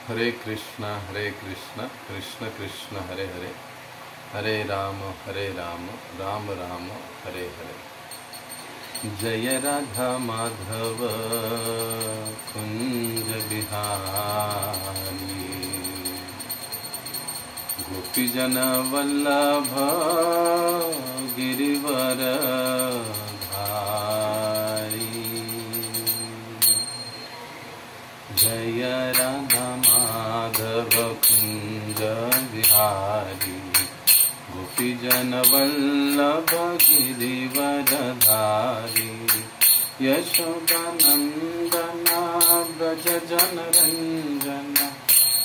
हरे कृष्णा कृष्ण कृष्ण हरे हरे, हरे राम राम राम हरे हरे। जय राधा माधव कुंज बिहारी, गोपीजन वल्लभ गिरिवर धारी। जय राधा माधव कुंज बिहारी, गोपीजन वल्लभ गिरिवर धारी। यशोदानंदना ब्रज जन रंजना,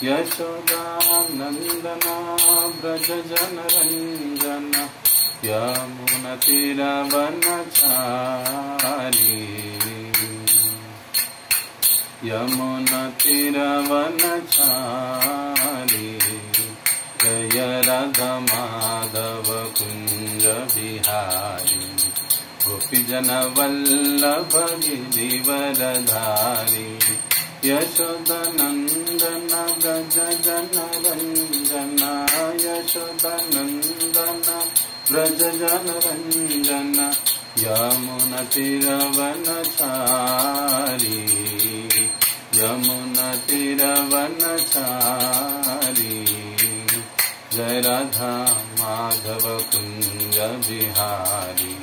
यशोदानंदना ब्रज जन रंजना। यमुना तीरवनचारी, यमुना तीरवनचारी। जय राधा माधव कुंज बिहारी, गोपीजन वल्लभ गिरिवर धारी। यशोदानंदन ब्रज जन रंजना, यशोदानंदन ब्रज जन रंजना। यमुना तीरवनचारी, यमुना तीरवनचारी। जय राधा माधव कुंज बिहारी,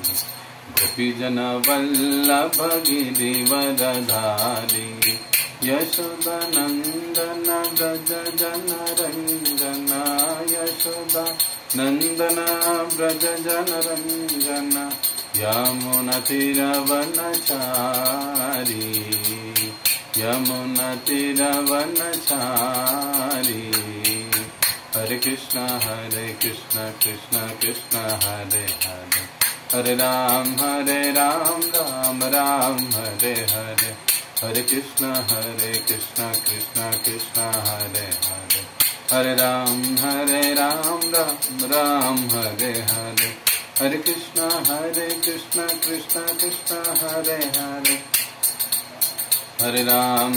गोपीजन वल्लभ गिरिवर धारी। यशोदानंदन ब्रज जन रंजना, यशोदानंदन ब्रज जन रंजना। यमुना तीरवनचारी, यमुना तीरवनचारी। हरे कृष्ण कृष्ण कृष्ण हरे हरे, हरे राम राम राम हरे हरे। हरे कृष्ण कृष्ण कृष्ण हरे हरे, हरे राम राम हरे हरे। हरे कृष्ण कृष्ण कृष्ण हरे हरे, हरे राम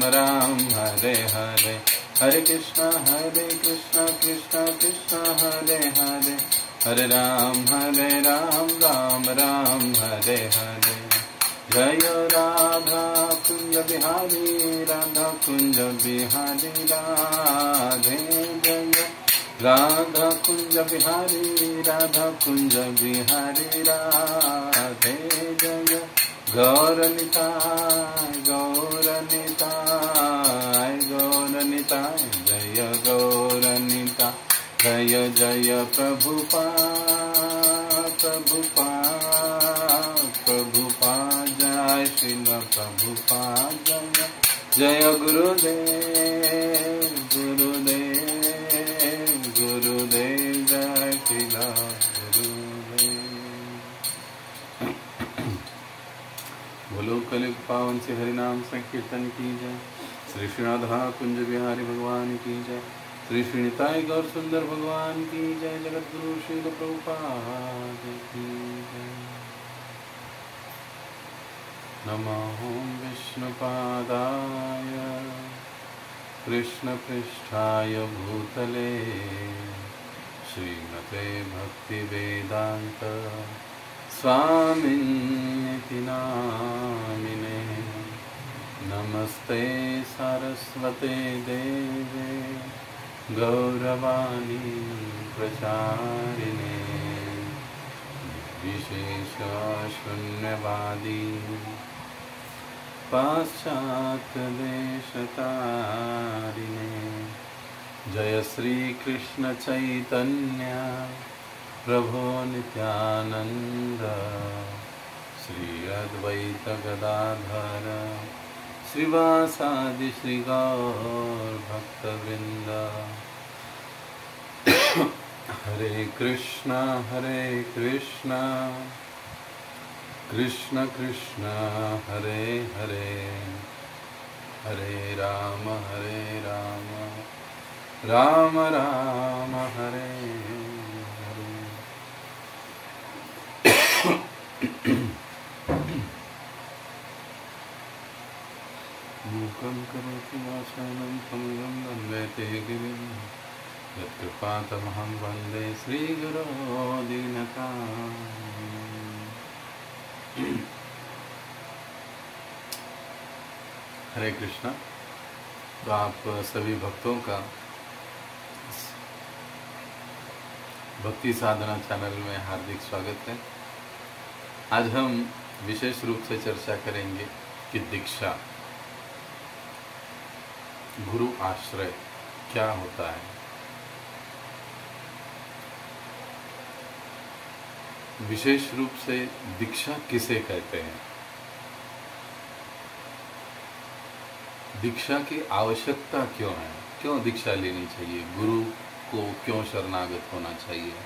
राम हरे हरे। हरे कृष्ण कृष्ण कृष्ण हरे हरे, हरे राम राम हरे हरे। जय राधा कुंज बिहारी, राधा कुंज बिहारी राधे। जय राधा कुंज बिहारी, राधा कुंज बिहारी राधे। जय गौरनिताय गौरनिताय गौरनिताय, जय गौरनिताय। जय जय प्रभुपाद प्रभुपाद प्रभुपाद, जय श्रील प्रभुपाद। जय जय गुरुदेव गुरुदेव गुरुदेव, जय श्रील गुरुदेव। बोलो कलियुग पावन से हरिनाम संकीर्तन की जय। श्री श्रीनाधा कुंज बिहारी भगवान की जय। श्री श्रीनिताय गौर सुंदर भगवान की जय। जगत गुरु श्रील प्रभुपाद की जय। नमः विष्णुपादाय कृष्ण पृष्ठाय भूतले, श्रीमते भक्ति वेदांत स्वामिन्निति नामिने। नमस्ते सरस्वते देवे गौरवाणी प्रचारिणे, विशेष शून्यवादी पाश्चात्य देशतारिणे। जय श्री कृष्ण चैतन्य प्रभो नित्यानंद, श्री अद्वैत गदाधर श्रीवासादि श्री गौर भक्तवृंद। हरे कृष्णा कृष्ण कृष्ण हरे हरे, हरे राम राम राम हरे हरे। मूकं करोति वाचालं तमिदं वन्दे ते गिरिं यत्कृपातमहं वन्दे श्रीगुरो दीनताम्। हरे कृष्णा। तो आप सभी भक्तों का भक्ति साधना चैनल में हार्दिक स्वागत है। आज हम विशेष रूप से चर्चा करेंगे कि दीक्षा, गुरु आश्रय क्या होता है। विशेष रूप से दीक्षा किसे कहते हैं, दीक्षा की आवश्यकता क्यों है, क्यों दीक्षा लेनी चाहिए, गुरु को क्यों शरणागत होना चाहिए,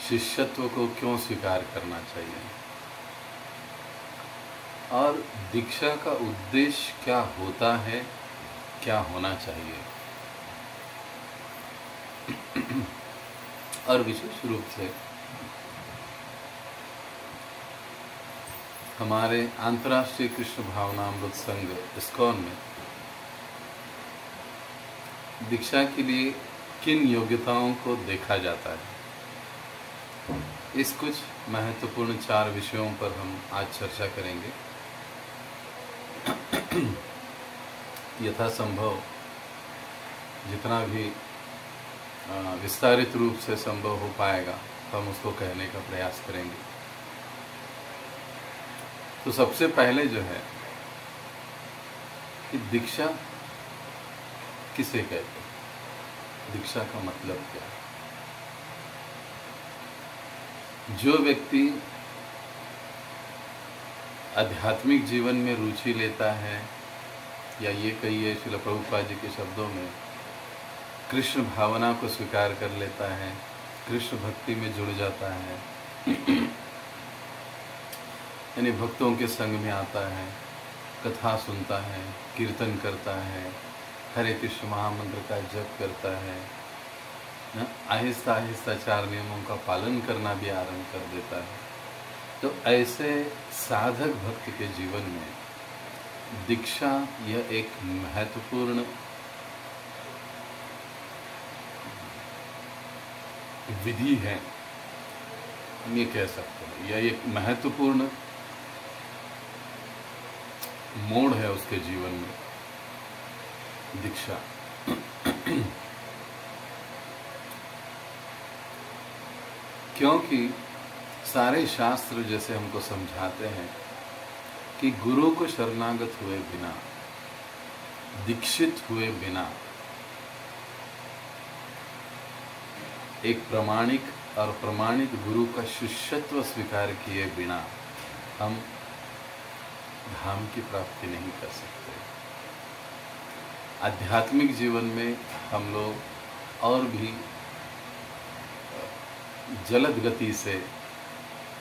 शिष्यत्व को क्यों स्वीकार करना चाहिए, और दीक्षा का उद्देश्य क्या होता है, क्या होना चाहिए। और विशेष रूप से हमारे अंतर्राष्ट्रीय कृष्ण भावनामृत संघ इस्कॉन में दीक्षा के लिए किन योग्यताओं को देखा जाता है, इस कुछ महत्वपूर्ण 4 विषयों पर हम आज चर्चा करेंगे। यथासंभव जितना भी विस्तारित रूप से संभव हो पाएगा हम उसको कहने का प्रयास करेंगे। तो सबसे पहले जो है कि दीक्षा किसे कहते हैं, दीक्षा का मतलब क्या है। जो व्यक्ति आध्यात्मिक जीवन में रुचि लेता है, या ये कहिए श्रील प्रभुपाद जी के शब्दों में कृष्ण भावना को स्वीकार कर लेता है, कृष्ण भक्ति में जुड़ जाता है, यानी भक्तों के संग में आता है, कथा सुनता है, कीर्तन करता है, हरे कृष्ण महामंत्र का जप करता है, आहिस्ता आहिस्ता 4 नियमों का पालन करना भी आरंभ कर देता है। तो ऐसे साधक भक्त के जीवन में दीक्षा यह एक महत्वपूर्ण विधि है, हम ये कह सकते हैं। यह एक महत्वपूर्ण मोड़ है उसके जीवन में, दीक्षा। क्योंकि सारे शास्त्र जैसे हमको समझाते हैं कि गुरु को शरणागत हुए बिना, दीक्षित हुए बिना, एक प्रामाणिक और प्रमाणित गुरु का शिष्यत्व स्वीकार किए बिना हम धाम की प्राप्ति नहीं कर सकते। आध्यात्मिक जीवन में हम लोग और भी जलद गति से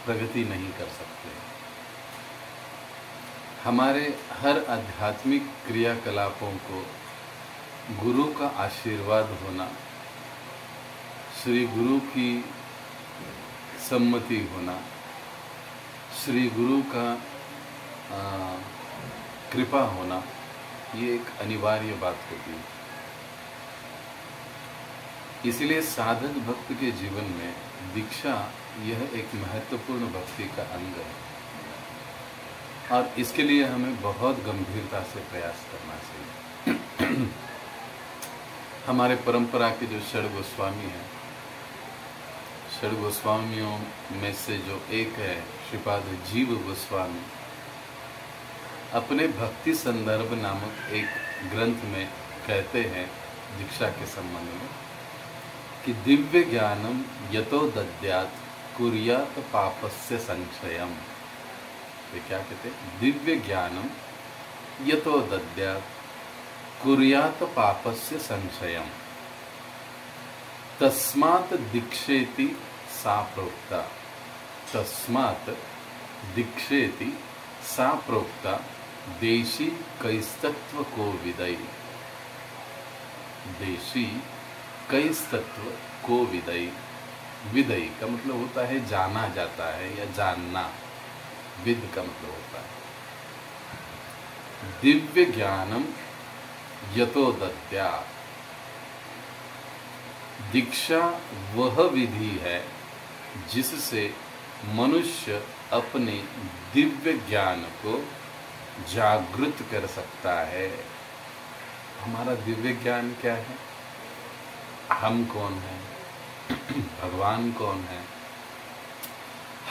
प्रगति नहीं कर सकते। हमारे हर आध्यात्मिक क्रियाकलापों को गुरु का आशीर्वाद होना, श्री गुरु की सम्मति होना, श्री गुरु का कृपा होना, ये एक अनिवार्य बात होती है। इसलिए साधक भक्त के जीवन में दीक्षा यह एक महत्वपूर्ण भक्ति का अंग है, और इसके लिए हमें बहुत गंभीरता से प्रयास करना चाहिए। हमारे परंपरा के जो षड गोस्वामी हैं, षड गोस्वामियों में से जो एक है श्रीपाद जीव गोस्वामी, अपने भक्ति संदर्भ नामक एक ग्रंथ में कहते हैं दीक्षा के संबंध में कि दिव्य ज्ञानम यतो दद्यात् कुर्यात पापस्य संक्षयम। तो क्या कहते हैं? दिव्य ज्ञानम यतो दद्यात् कुर्यात पापस्य संक्षयम तस्मात् दीक्षेति सा प्रोक्ता। तस्मात् दीक्षेति सा प्रोक्ता देशी कैस्तत्व को विदई। देशी कैस्तत्व को विदई। विदई का मतलब होता है जाना जाता है या जानना। विद का मतलब होता है दिव्य ज्ञानम यतो दद्यात्। दीक्षा वह विधि है जिससे मनुष्य अपने दिव्य ज्ञान को जागृत कर सकता है। हमारा दिव्य ज्ञान क्या है? हम कौन है? भगवान कौन है?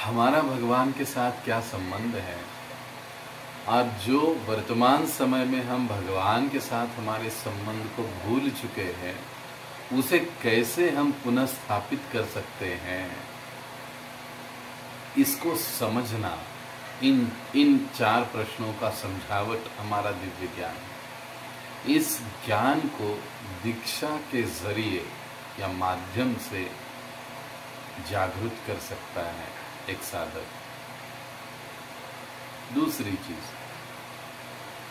हमारा भगवान के साथ क्या संबंध है? और जो वर्तमान समय में हम भगवान के साथ हमारे संबंध को भूल चुके हैं, उसे कैसे हम पुनः स्थापित कर सकते हैं? इसको समझना, इन 4 प्रश्नों का समझावट हमारा दिव्य ज्ञान है। इस ज्ञान को दीक्षा के जरिए या माध्यम से जागृत कर सकता है एक साधक। दूसरी चीज,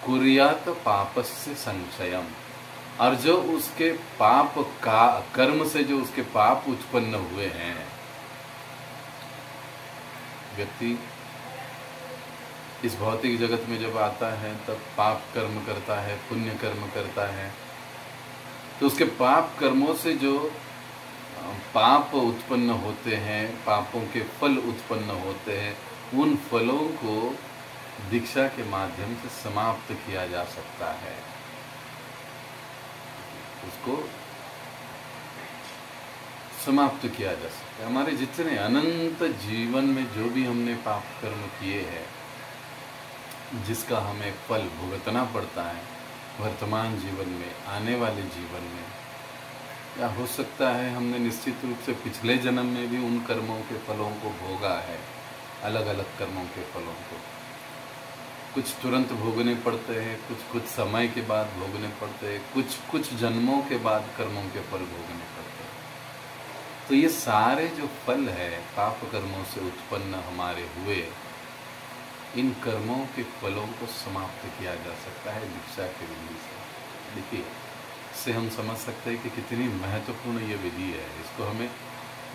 कुर्यात पापस्य संचयम, और जो उसके पाप का कर्म से जो उसके पाप उत्पन्न हुए हैं, व्यक्ति इस भौतिक जगत में जब आता है तब पाप कर्म करता है, पुण्य कर्म करता है, तो उसके पाप कर्मों से जो पाप उत्पन्न होते हैं, पापों के फल उत्पन्न होते हैं, उन फलों को दीक्षा के माध्यम से समाप्त किया जा सकता है। उसको समाप्त किया जा सकता है। हमारे जितने अनंत जीवन में जो भी हमने पाप कर्म किए हैं, जिसका हमें फल भुगतना पड़ता है वर्तमान जीवन में, आने वाले जीवन में, या हो सकता है हमने निश्चित रूप से पिछले जन्म में भी उन कर्मों के फलों को भोगा है, अलग अलग कर्मों के फलों को। कुछ तुरंत भोगने पड़ते हैं, कुछ समय के बाद भोगने पड़ते हैं, कुछ जन्मों के बाद कर्मों के फल भोगने पड़ते हैं। तो ये सारे जो फल है पाप कर्मों से उत्पन्न हमारे हुए, इन कर्मों के फलों को समाप्त किया जा सकता है दीक्षा की विधि से। देखिए, इससे हम समझ सकते हैं कि कितनी महत्वपूर्ण ये विधि है। इसको हमें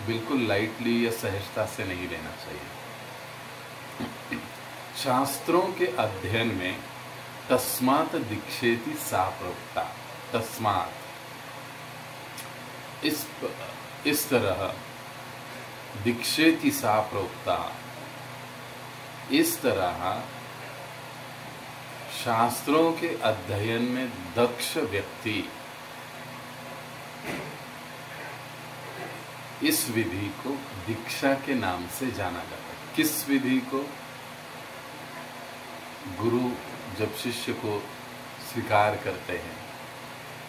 बिल्कुल लाइटली या सहजता से नहीं लेना चाहिए। शास्त्रों के अध्ययन में तस्मात् दीक्षेति सा प्रोक्ता, तस्मात्, इस तरह, दीक्षेति सा प्रोक्ता, इस तरह शास्त्रों के अध्ययन में दक्ष व्यक्ति इस विधि को दीक्षा के नाम से जाना जाता है। किस विधि को? गुरु जब शिष्य को स्वीकार करते हैं,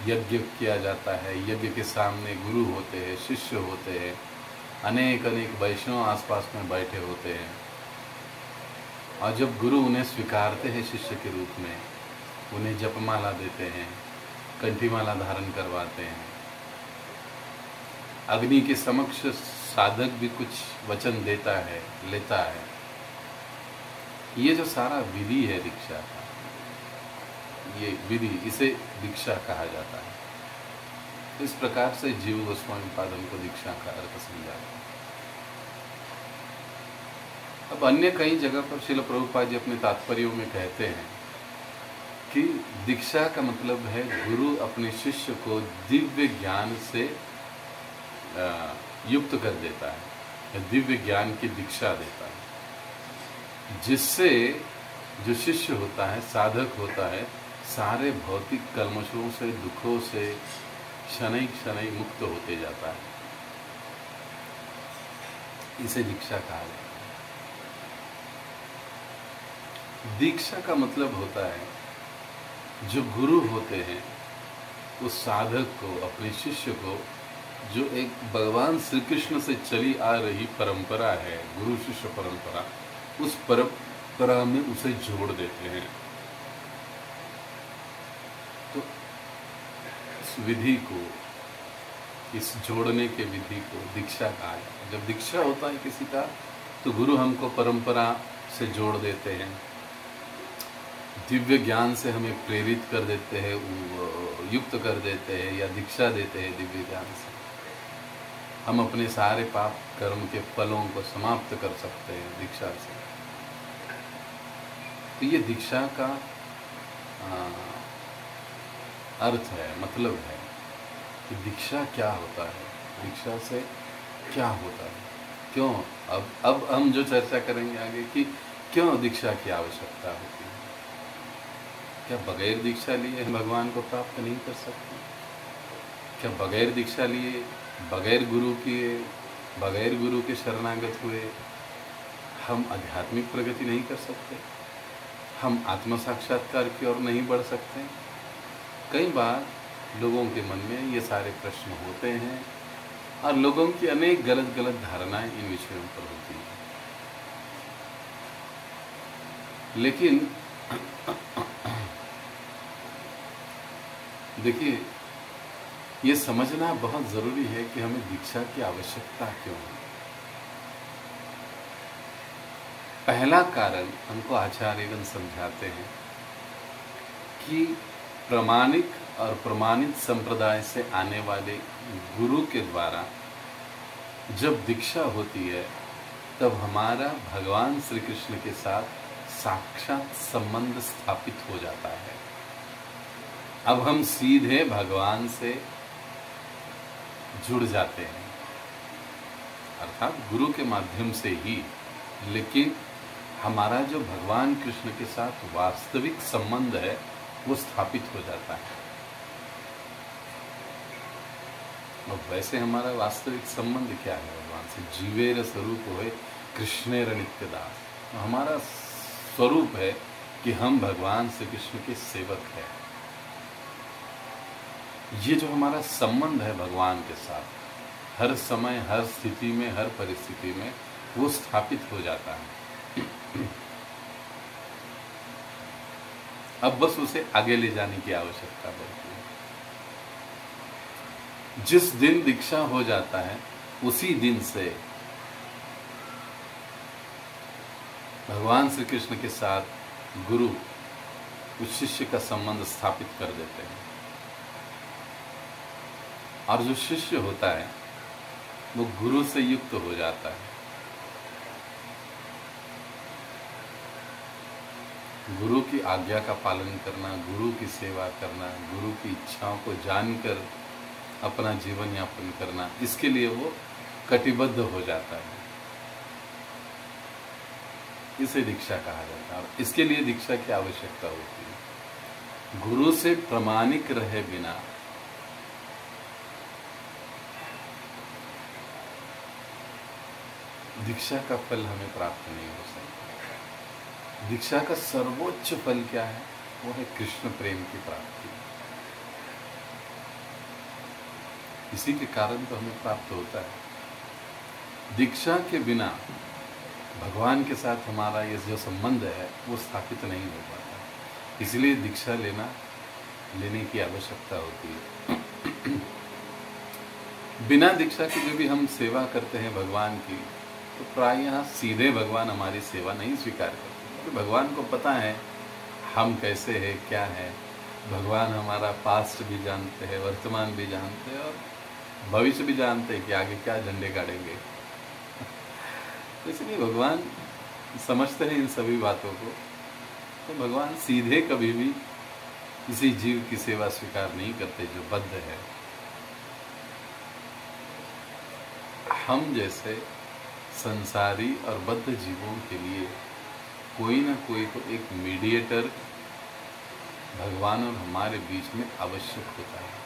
यज्ञ किया जाता है, यज्ञ के सामने गुरु होते हैं, शिष्य होते हैं, अनेक वैष्णव आसपास में बैठे होते हैं, और जब गुरु उन्हें स्वीकारते हैं शिष्य के रूप में, उन्हें जपमाला देते हैं, कंठीमाला धारण करवाते हैं, अग्नि के समक्ष साधक भी कुछ वचन देता है, लेता है। ये जो सारा विधि है दीक्षा का, ये विधि, इसे दीक्षा कहा जाता है। इस प्रकार से जीव गोस्वामी पादम को दीक्षा का अर्थ समझा। अब अन्य कई जगह पर श्रील प्रभुपाद जी अपने तात्पर्यों में कहते हैं कि दीक्षा का मतलब है गुरु अपने शिष्य को दिव्य ज्ञान से युक्त कर देता है, दिव्य ज्ञान की दीक्षा देता है, जिससे जो शिष्य होता है, साधक होता है, सारे भौतिक कल्मशों से, दुखों से शनै शनै मुक्त होते जाता है। इसे दीक्षा कहा जाता है। दीक्षा का मतलब होता है जो गुरु होते हैं उस साधक को, अपने शिष्य को, जो एक भगवान श्री कृष्ण से चली आ रही परंपरा है, गुरु शिष्य परंपरा, उस परंपरा में उसे जोड़ देते हैं। तो इस विधि को, इस जोड़ने के विधि को दीक्षा कहा जाता है। जब दीक्षा होता है किसी का, तो गुरु हमको परंपरा से जोड़ देते हैं, दिव्य ज्ञान से हमें प्रेरित कर देते हैं, युक्त कर देते हैं, या दीक्षा देते हैं दिव्य ज्ञान से। हम अपने सारे पाप कर्म के फलों को समाप्त कर सकते हैं दीक्षा से। तो ये दीक्षा का अर्थ है, मतलब है कि दीक्षा क्या होता है, दीक्षा से क्या होता है, क्यों। अब हम जो चर्चा करेंगे आगे कि क्यों दीक्षा की आवश्यकता होती है। क्या बगैर दीक्षा लिए हम भगवान को प्राप्त नहीं कर सकते? क्या बगैर दीक्षा लिए, बगैर गुरु किए, बगैर गुरु के शरणागत हुए हम आध्यात्मिक प्रगति नहीं कर सकते? हम आत्म साक्षात्कार की ओर नहीं बढ़ सकते? कई बार लोगों के मन में ये सारे प्रश्न होते हैं और लोगों की अनेक गलत गलत धारणाएं इन विषयों पर होती हैं। लेकिन देखिए, ये समझना बहुत ज़रूरी है कि हमें दीक्षा की आवश्यकता क्यों है। पहला कारण हमको आचार्यगण समझाते हैं कि प्रामाणिक और प्रमाणित संप्रदाय से आने वाले गुरु के द्वारा जब दीक्षा होती है तब हमारा भगवान श्री कृष्ण के साथ साक्षात संबंध स्थापित हो जाता है। अब हम सीधे भगवान से जुड़ जाते हैं, अर्थात गुरु के माध्यम से ही, लेकिन हमारा जो भगवान कृष्ण के साथ वास्तविक संबंध है वो स्थापित हो जाता है। और वैसे हमारा वास्तविक संबंध क्या है भगवान से? जीवेर स्वरूप है कृष्णेर नित्यदास। हमारा स्वरूप है कि हम भगवान श्री कृष्ण के सेवक हैं। ये जो हमारा संबंध है भगवान के साथ, हर समय, हर स्थिति में, हर परिस्थिति में वो स्थापित हो जाता है। अब बस उसे आगे ले जाने की आवश्यकता पड़ती है। जिस दिन दीक्षा हो जाता है उसी दिन से भगवान श्री कृष्ण के साथ गुरु उस शिष्य का संबंध स्थापित कर देते हैं। और जो शिष्य होता है वो गुरु से युक्त हो जाता है। गुरु की आज्ञा का पालन करना, गुरु की सेवा करना, गुरु की इच्छाओं को जानकर अपना जीवन यापन करना, इसके लिए वो कटिबद्ध हो जाता है। इसे दीक्षा कहा जाता है। और इसके लिए दीक्षा की आवश्यकता होती है। गुरु से प्रमाणिक रहे बिना दीक्षा का फल हमें प्राप्त नहीं हो सकता। दीक्षा का सर्वोच्च फल क्या है? वो है कृष्ण प्रेम की प्राप्ति। इसी के कारण तो हमें प्राप्त होता है। दीक्षा के बिना भगवान के साथ हमारा ये जो संबंध है वो स्थापित नहीं हो पाता। इसलिए दीक्षा लेने की आवश्यकता होती है। बिना दीक्षा के जो भी हम सेवा करते हैं भगवान की, तो प्रायः सीधे भगवान हमारी सेवा नहीं स्वीकार करते। तो भगवान को पता है हम कैसे हैं, क्या है। भगवान हमारा पास्ट भी जानते हैं, वर्तमान भी जानते हैं और भविष्य भी जानते हैं कि आगे क्या झंडे गाड़ेंगे। इसलिए भगवान समझते हैं इन सभी बातों को। तो भगवान सीधे कभी भी किसी जीव की सेवा स्वीकार नहीं करते जो बद्ध है। हम जैसे संसारी और बद्ध जीवों के लिए कोई ना कोई तो एक मीडिएटर भगवान और हमारे बीच में आवश्यक होता है।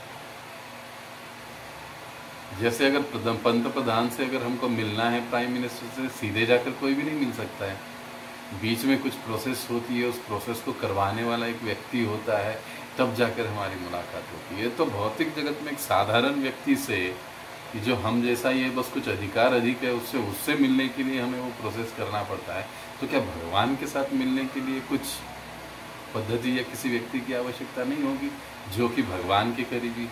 जैसे अगर पंत प्रधान से अगर हमको मिलना है, प्राइम मिनिस्टर से सीधे जाकर कोई भी नहीं मिल सकता है। बीच में कुछ प्रोसेस होती है, उस प्रोसेस को करवाने वाला एक व्यक्ति होता है, तब जाकर हमारी मुलाकात होती है। तो भौतिक जगत में एक साधारण व्यक्ति से, जो हम जैसा ये बस कुछ अधिकार अधिक है, उससे मिलने के लिए हमें वो प्रोसेस करना पड़ता है। तो क्या भगवान के साथ मिलने के लिए कुछ पद्धति या किसी व्यक्ति की आवश्यकता नहीं होगी जो कि भगवान के करीबी?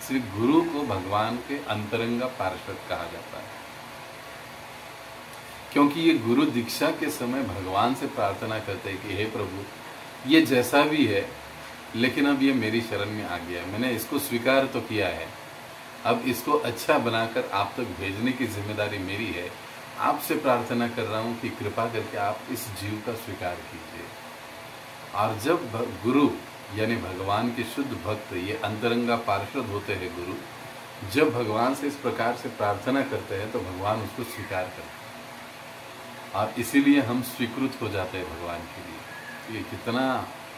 सिर्फ गुरु को भगवान के अंतरंगा पार्षद कहा जाता है, क्योंकि ये गुरु दीक्षा के समय भगवान से प्रार्थना करते हैं कि हे प्रभु, ये जैसा भी है लेकिन अब ये मेरी शरण में आ गया है, मैंने इसको स्वीकार तो किया है, अब इसको अच्छा बनाकर आप तक भेजने की जिम्मेदारी मेरी है। आपसे प्रार्थना कर रहा हूँ कि कृपा करके आप इस जीव का स्वीकार कीजिए। और जब गुरु यानी भगवान के शुद्ध भक्त, ये अंतरंगा पार्षद होते हैं गुरु, जब भगवान से इस प्रकार से प्रार्थना करते हैं तो भगवान उसको स्वीकार करते हैं और इसीलिए हम स्वीकृत हो जाते हैं भगवान के लिए। ये कितना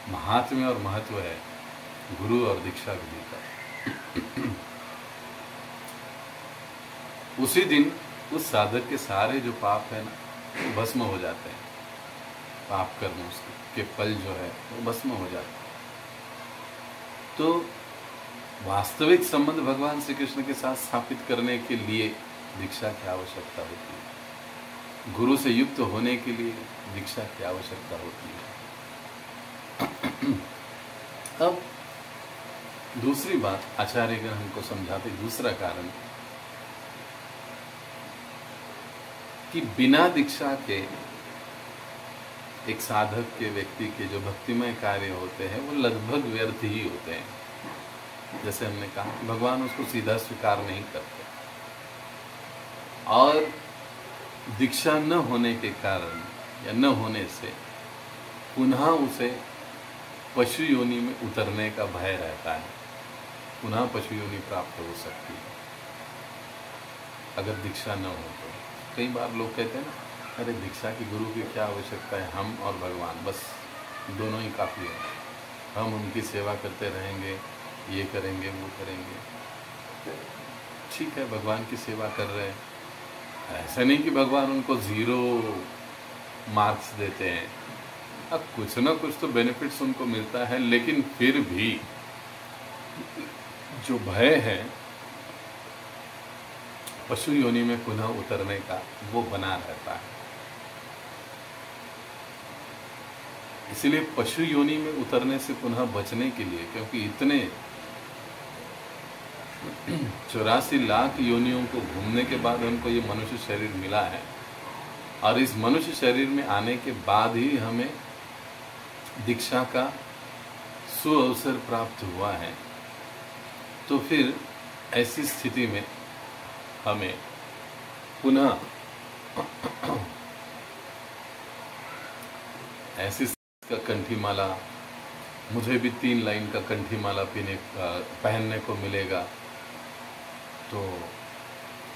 महात्म्य और महत्व है गुरु और दीक्षा विधि का। उसी दिन उस साधक के सारे जो पाप है ना भस्म हो जाते हैं, पाप कर्म उसके फल जो है वो भस्म हो जाते हैं। तो वास्तविक संबंध भगवान श्री कृष्ण के साथ स्थापित करने के लिए दीक्षा की आवश्यकता होती है, गुरु से युक्त होने के लिए दीक्षा की आवश्यकता होती है। अब दूसरी बात आचार्यगण हमको समझाते, दूसरा कारण कि बिना दीक्षा के एक साधक के, व्यक्ति के जो भक्तिमय कार्य होते हैं वो लगभग व्यर्थ ही होते हैं। जैसे हमने कहा भगवान उसको सीधा स्वीकार नहीं करते और दीक्षा न होने के कारण या न होने से पुनः उसे पशु योनि में उतरने का भय रहता है, पुनः पशु योनि प्राप्त हो सकती है अगर दीक्षा न हो तो। कई बार लोग कहते हैं ना, अरे दीक्षा की गुरु की क्या आवश्यकता है, हम और भगवान बस दोनों ही काफ़ी है, हम उनकी सेवा करते रहेंगे, ये करेंगे वो करेंगे। ठीक है, भगवान की सेवा कर रहे हैं, ऐसा नहीं कि भगवान उनको 0 मार्क्स देते हैं, अब कुछ ना कुछ तो बेनिफिट्स उनको मिलता है, लेकिन फिर भी जो भय है पशु योनि में पुनः उतरने का वो बना रहता है। इसलिए पशु योनि में उतरने से पुनः बचने के लिए, क्योंकि इतने 84 लाख योनियों को घूमने के बाद हमको ये मनुष्य शरीर मिला है और इस मनुष्य शरीर में आने के बाद ही हमें दीक्षा का सुअवसर प्राप्त हुआ है, तो फिर ऐसी स्थिति में हमें पुनः ऐसी का कंठीमाला, मुझे भी 3 लाइन का कंठीमाला पहनने को मिलेगा, तो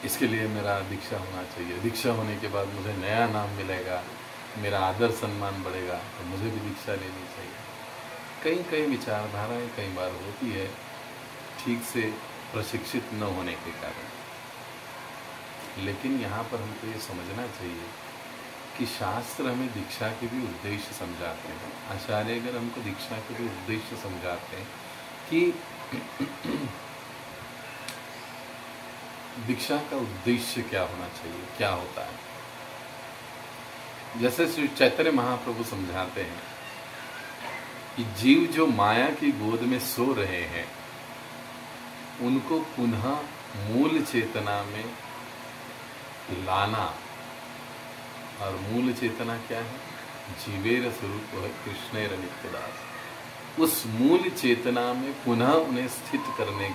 इसके लिए मेरा दीक्षा होना चाहिए, दीक्षा होने के बाद मुझे नया नाम मिलेगा, मेरा आदर सम्मान बढ़ेगा, तो मुझे भी दीक्षा लेनी चाहिए। कई विचारधाराएं कई बार होती है ठीक से प्रशिक्षित न होने के कारण। लेकिन यहाँ पर हमको ये समझना चाहिए कि शास्त्र हमें दीक्षा के भी उद्देश्य समझाते हैं, आचार्यगण हमको दीक्षा के भी उद्देश्य समझाते हैं कि दीक्षा का उद्देश्य क्या होना चाहिए, क्या होता है। जैसे श्री चैतन्य महाप्रभु समझाते हैं कि जीव जो माया की गोद में सो रहे हैं उनको पुनः मूल चेतना में लाना, और मूल चेतना क्या है, जीवेर स्वरूप है कृष्णेर नित्यदास। उस मूल चेतना में पुनः उन्हें स्थित करने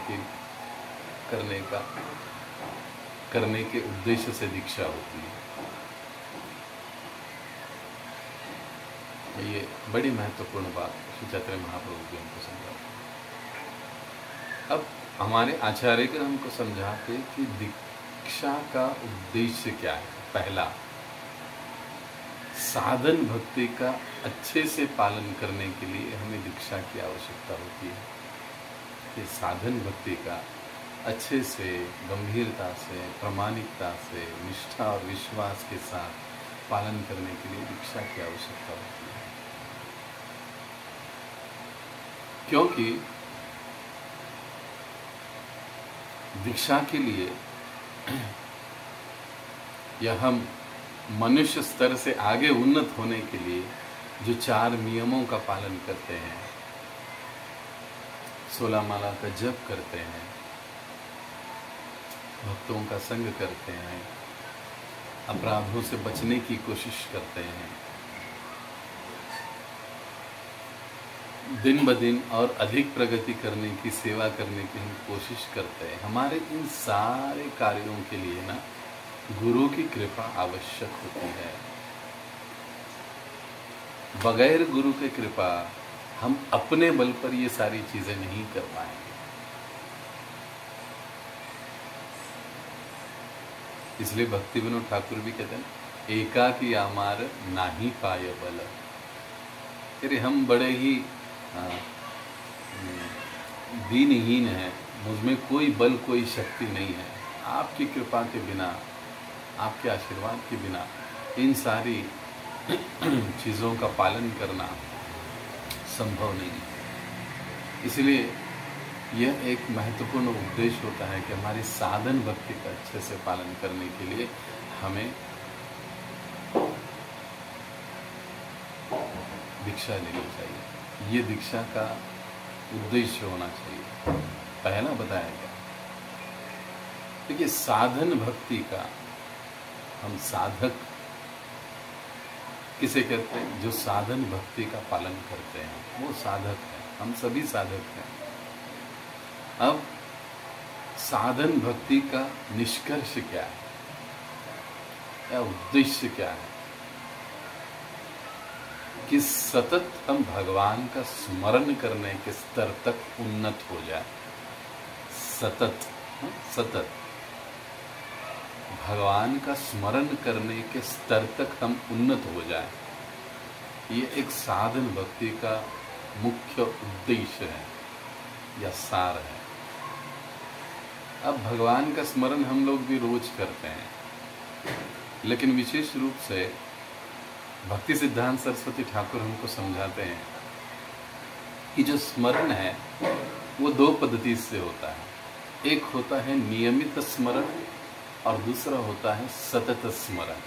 के उद्देश्य से दीक्षा होती है। ये बड़ी महत्वपूर्ण बात श्री चैतन्य महाप्रभु जी हमको समझाते। अब हमारे आचार्यगण हमको समझाते कि दीक्षा का उद्देश्य क्या है। पहला, साधन भक्ति का अच्छे से पालन करने के लिए हमें दीक्षा की आवश्यकता होती है। कि साधन भक्ति का अच्छे से, गंभीरता से, प्रामाणिकता से, निष्ठा और विश्वास के साथ पालन करने के लिए दीक्षा की आवश्यकता होती है। क्योंकि दीक्षा के लिए या हम मनुष्य स्तर से आगे उन्नत होने के लिए जो 4 नियमों का पालन करते हैं, 16 माला का जप करते हैं, भक्तों का संग करते हैं, अपराधों से बचने की कोशिश करते हैं, दिन ब दिन और अधिक प्रगति करने की, सेवा करने की हम कोशिश करते हैं। हमारे इन सारे कार्यों के लिए ना गुरु की कृपा आवश्यक होती है। बगैर गुरु की कृपा हम अपने बल पर ये सारी चीजें नहीं कर पाएंगे। इसलिए भक्ति विनोद ठाकुर भी कहते हैं एकाकी आमार नाही पाय बल। अरे हम बड़े ही दीनहीन हैं, मुझमें कोई बल कोई शक्ति नहीं है। आपकी कृपा के बिना, आपके आशीर्वाद के बिना इन सारी चीज़ों का पालन करना संभव नहीं है। इसलिए यह एक महत्वपूर्ण उद्देश्य होता है कि हमारी साधन भक्ति का अच्छे से पालन करने के लिए हमें दीक्षा लेनी चाहिए। ये दीक्षा का उद्देश्य होना चाहिए। पहला बताया गया। देखिए, साधन भक्ति का हम साधक किसे कहते हैं? जो साधन भक्ति का पालन करते हैं वो साधक है। हम सभी साधक हैं। अब साधन भक्ति का निष्कर्ष क्या है या उद्देश्य क्या है? कि सतत हम भगवान का स्मरण करने के स्तर तक उन्नत हो जाए। सतत भगवान का स्मरण करने के स्तर तक हम उन्नत हो जाए। ये एक साधन भक्ति का मुख्य उद्देश्य है या सार है। अब भगवान का स्मरण हम लोग भी रोज करते हैं, लेकिन विशेष रूप से भक्ति सिद्धांत सरस्वती ठाकुर हमको समझाते हैं कि जो स्मरण है वो दो पद्धति से होता है। एक होता है नियमित स्मरण और दूसरा होता है सतत स्मरण।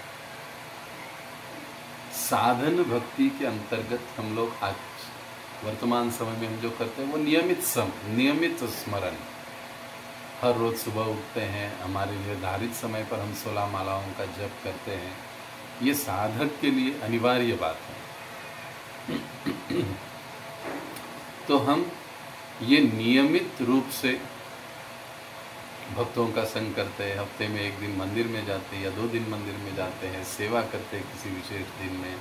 साधन भक्ति के अंतर्गत हम लोग आज वर्तमान समय में हम जो करते हैं वो नियमित स्मरण। हर रोज सुबह उठते हैं, हमारे निर्धारित समय पर हम 16 मालाओं का जप करते हैं। ये साधक के लिए अनिवार्य बात है। तो हम ये नियमित रूप से भक्तों का संग करते हैं। हफ्ते में एक दिन मंदिर में जाते हैं या 2 दिन मंदिर में जाते हैं, सेवा करते हैं किसी विशेष दिन में।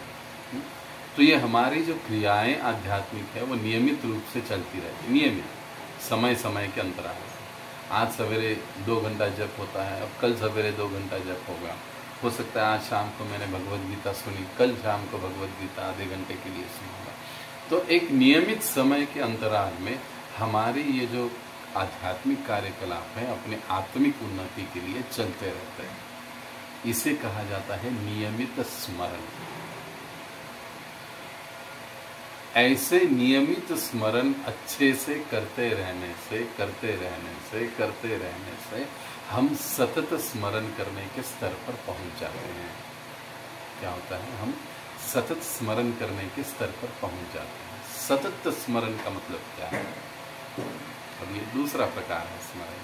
तो ये हमारी जो क्रियाएं आध्यात्मिक है वो नियमित रूप से चलती रहती, नियमित समय समय के अंतराल से। आज सवेरे 2 घंटा जप होता है, अब कल सवेरे 2 घंटा जप होगा। हो सकता है आज शाम को मैंने भगवद गीता सुनी, कल शाम को भगवद गीता आधे घंटे के लिए सुनूंगा। तो एक नियमित समय के अंतराल में हमारी ये जो आध्यात्मिक कार्यकलाप है अपने आत्मिक उन्नति के लिए चलते रहते हैं। इसे कहा जाता है नियमित स्मरण। ऐसे नियमित स्मरण अच्छे से करते रहने से हम सतत स्मरण करने के स्तर पर पहुंच जाते हैं। क्या होता है? हम सतत स्मरण करने के स्तर पर पहुंच जाते हैं। सतत स्मरण का मतलब क्या है? अब ये दूसरा प्रकार है स्मरण।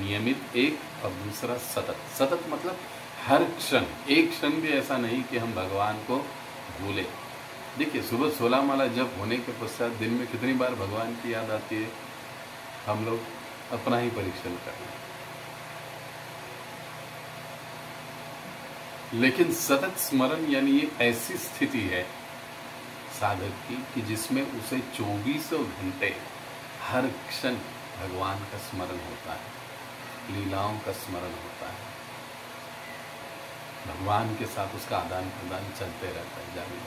नियमित एक और दूसरा सतत। सतत मतलब हर क्षण, एक क्षण भी ऐसा नहीं कि हम भगवान को भूले। देखिए, सुबह 16 माला जप होने के पश्चात दिन में कितनी बार भगवान की याद आती है? हम लोग अपना ही परीक्षण कर रहे हैं। लेकिन सतत स्मरण यानी ये ऐसी स्थिति है साधक की कि जिसमें उसे 24 घंटे हर क्षण भगवान का स्मरण होता है, लीलाओं का स्मरण होता है, भगवान के साथ उसका आदान प्रदान चलते रहता है जारी।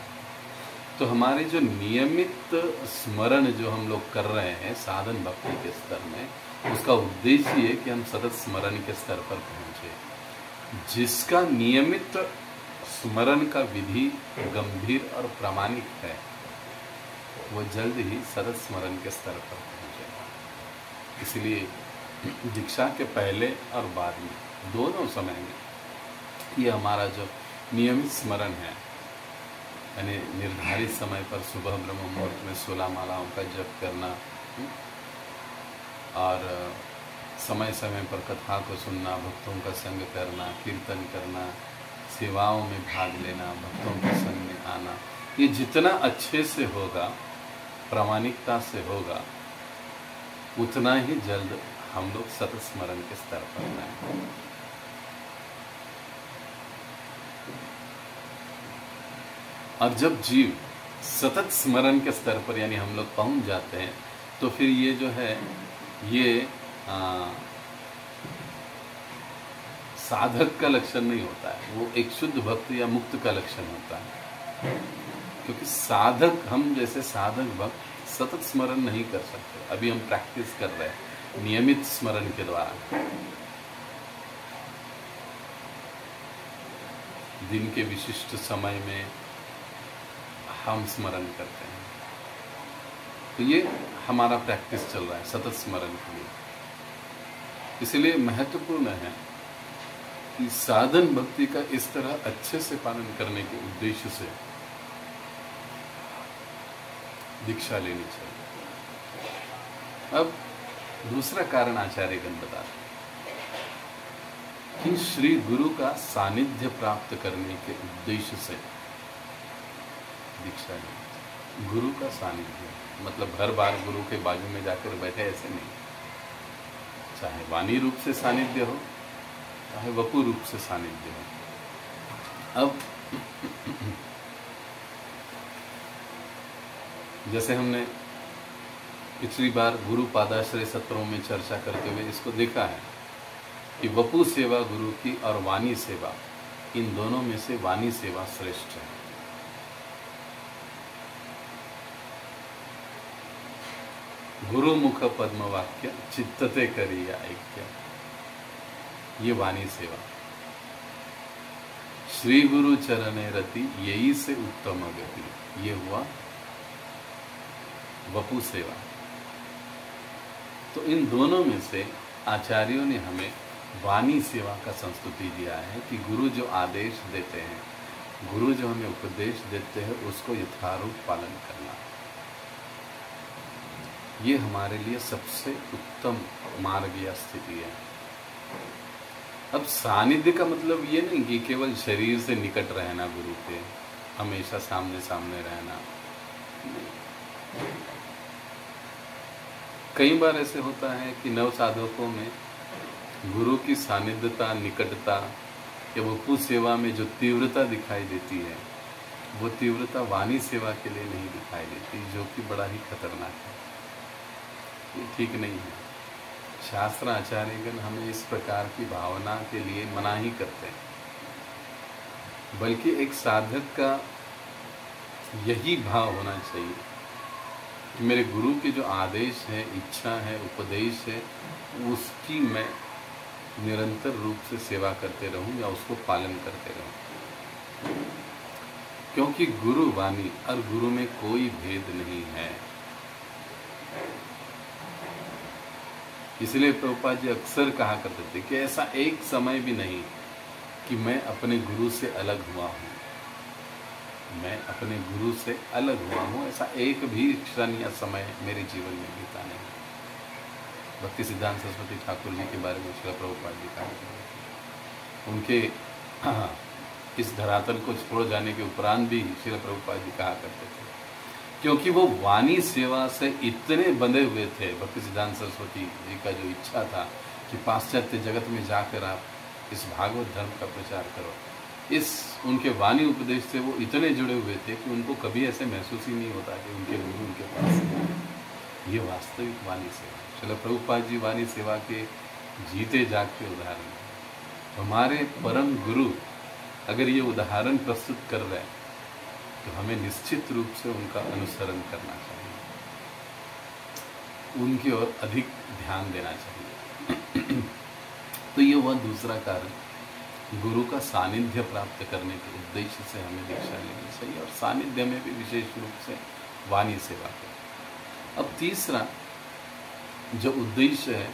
तो हमारे जो नियमित स्मरण जो हम लोग कर रहे हैं साधन भक्ति के स्तर में, उसका उद्देश्य ये कि हम सतत स्मरण के स्तर पर पहुंचे। जिसका नियमित स्मरण का विधि गंभीर और प्रामाणिक है वो जल्द ही सतत स्मरण के स्तर पर पहुंचेगा। इसलिए दीक्षा के पहले और बाद में दोनों समय में ये हमारा जो नियमित स्मरण है, यानी निर्धारित समय पर सुबह ब्रह्म मुहूर्त में 16 मालाओं का जप करना और समय समय पर कथा को सुनना, भक्तों का संग करना, कीर्तन करना, सेवाओं में भाग लेना, भक्तों के संग में आना, ये जितना अच्छे से होगा, प्रामाणिकता से होगा, उतना ही जल्द हम लोग सतत स्मरण के स्तर पर आएंगे। और जब जीव सतत स्मरण के स्तर पर यानी हम लोग पहुंच जाते हैं, तो फिर ये जो है ये साधक का लक्षण नहीं होता है, वो एक शुद्ध भक्त या मुक्त का लक्षण होता है। क्योंकि साधक, हम जैसे साधक भक्त सतत स्मरण नहीं कर सकते। अभी हम प्रैक्टिस कर रहे हैं नियमित स्मरण के द्वारा, दिन के विशिष्ट समय में हम स्मरण करते हैं। तो ये हमारा प्रैक्टिस चल रहा है सतत स्मरण के लिए। इसलिए महत्वपूर्ण है कि साधन भक्ति का इस तरह अच्छे से पालन करने के उद्देश्य से दीक्षा लेनी चाहिए। अब दूसरा कारण आचार्यगण बताते कि श्री गुरु का सानिध्य प्राप्त करने के उद्देश्य से दीक्षा लेनी। गुरु का सानिध्य मतलब हर बार गुरु के बाजू में जाकर बैठे, ऐसे नहीं। चाहे वाणी रूप से सानिध्य हो, चाहे वपु रूप से सानिध्य हो। अब जैसे हमने पिछली बार गुरु पादाश्रय सत्रों में चर्चा करते हुए इसको देखा है कि वपु सेवा गुरु की और वाणी सेवा, इन दोनों में से वाणी सेवा श्रेष्ठ है। गुरु मुख पद्म वाक्य चित्तते करिया ऐक्य, ये वाणी सेवा। श्री गुरु चरणे रति यही से उत्तम गति, ये हुआ वपु सेवा। तो इन दोनों में से आचार्यों ने हमें वाणी सेवा का संस्तुति दिया है कि गुरु जो आदेश देते हैं, गुरु जो हमें उपदेश देते हैं, उसको यथारूप पालन करना, ये हमारे लिए सबसे उत्तम मार्ग या स्थिति है। अब सानिध्य का मतलब ये नहीं कि केवल शरीर से निकट रहना, गुरु के हमेशा सामने सामने रहना। कई बार ऐसे होता है कि नव साधकों में गुरु की सानिध्यता, निकटता या वपु सेवा में जो तीव्रता दिखाई देती है, वो तीव्रता वाणी सेवा के लिए नहीं दिखाई देती, जो कि बड़ा ही खतरनाक है। ये ठीक नहीं है। शास्त्र आचार्यगण हमें इस प्रकार की भावना के लिए मना ही करते हैं, बल्कि एक साधक का यही भाव होना चाहिए कि मेरे गुरु के जो आदेश है, इच्छा है, उपदेश है, उसकी मैं निरंतर रूप से सेवा करते रहूं या उसको पालन करते रहूं। क्योंकि गुरु वाणी और गुरु में कोई भेद नहीं है। इसलिए प्रभुपाद जी अक्सर कहा करते थे कि ऐसा एक समय भी नहीं कि मैं अपने गुरु से अलग हुआ हूँ, मैं अपने गुरु से अलग हुआ हूँ, ऐसा एक भी क्षण या समय मेरे जीवन में बीता नहीं। भक्ति सिद्धांत सरस्वती ठाकुर जी के बारे में श्री प्रभुपाद जी कहा, उनके इस धरातल को छोड़ जाने के उपरांत भी श्री प्रभुपाद जी कहा करते थे, क्योंकि वो वाणी सेवा से इतने बंधे हुए थे। भक्ति सिद्धांत सरस्वती जी का जो इच्छा था कि पाश्चात्य जगत में जाकर आप इस भागवत धर्म का प्रचार करो, इस उनके वाणी उपदेश से वो इतने जुड़े हुए थे कि उनको कभी ऐसे महसूस ही नहीं होता कि उनके गुरु उनके पास। ये वास्तविक वाणी सेवा। चलो प्रभुपाद जी वाणी सेवा के जीते जागते उदाहरण। हमारे परम गुरु अगर ये उदाहरण प्रस्तुत कर रहे हैं तो हमें निश्चित रूप से उनका अनुसरण करना चाहिए, उनकी ओर अधिक ध्यान देना चाहिए। तो ये हुआ दूसरा कारण, गुरु का सानिध्य प्राप्त करने के उद्देश्य से हमें दीक्षा लेनी चाहिए, और सानिध्य में भी विशेष रूप से वाणी सेवा करें। अब तीसरा जो उद्देश्य है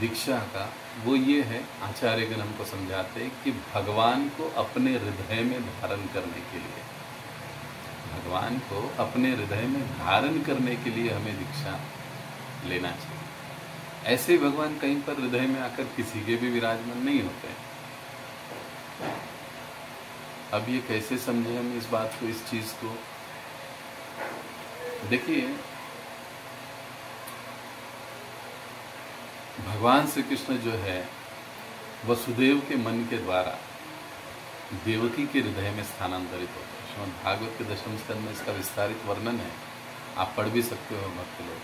दीक्षा का, वो ये है, आचार्यगण हमको समझाते हैं कि भगवान को अपने हृदय में धारण करने के लिए, भगवान को अपने हृदय में धारण करने के लिए हमें दीक्षा लेना चाहिए। ऐसे भगवान कहीं पर हृदय में आकर किसी के भी विराजमान नहीं होते हैं। अब ये कैसे समझे हम इस बात को, इस चीज को? देखिए, भगवान श्री कृष्ण जो है वसुदेव के मन के द्वारा देवकी के हृदय में स्थानांतरित होते हैं। श्रीमद् भागवत के 10वें स्कंद में इसका विस्तारित वर्णन है, आप पढ़ भी सकते हो भक्त लोग।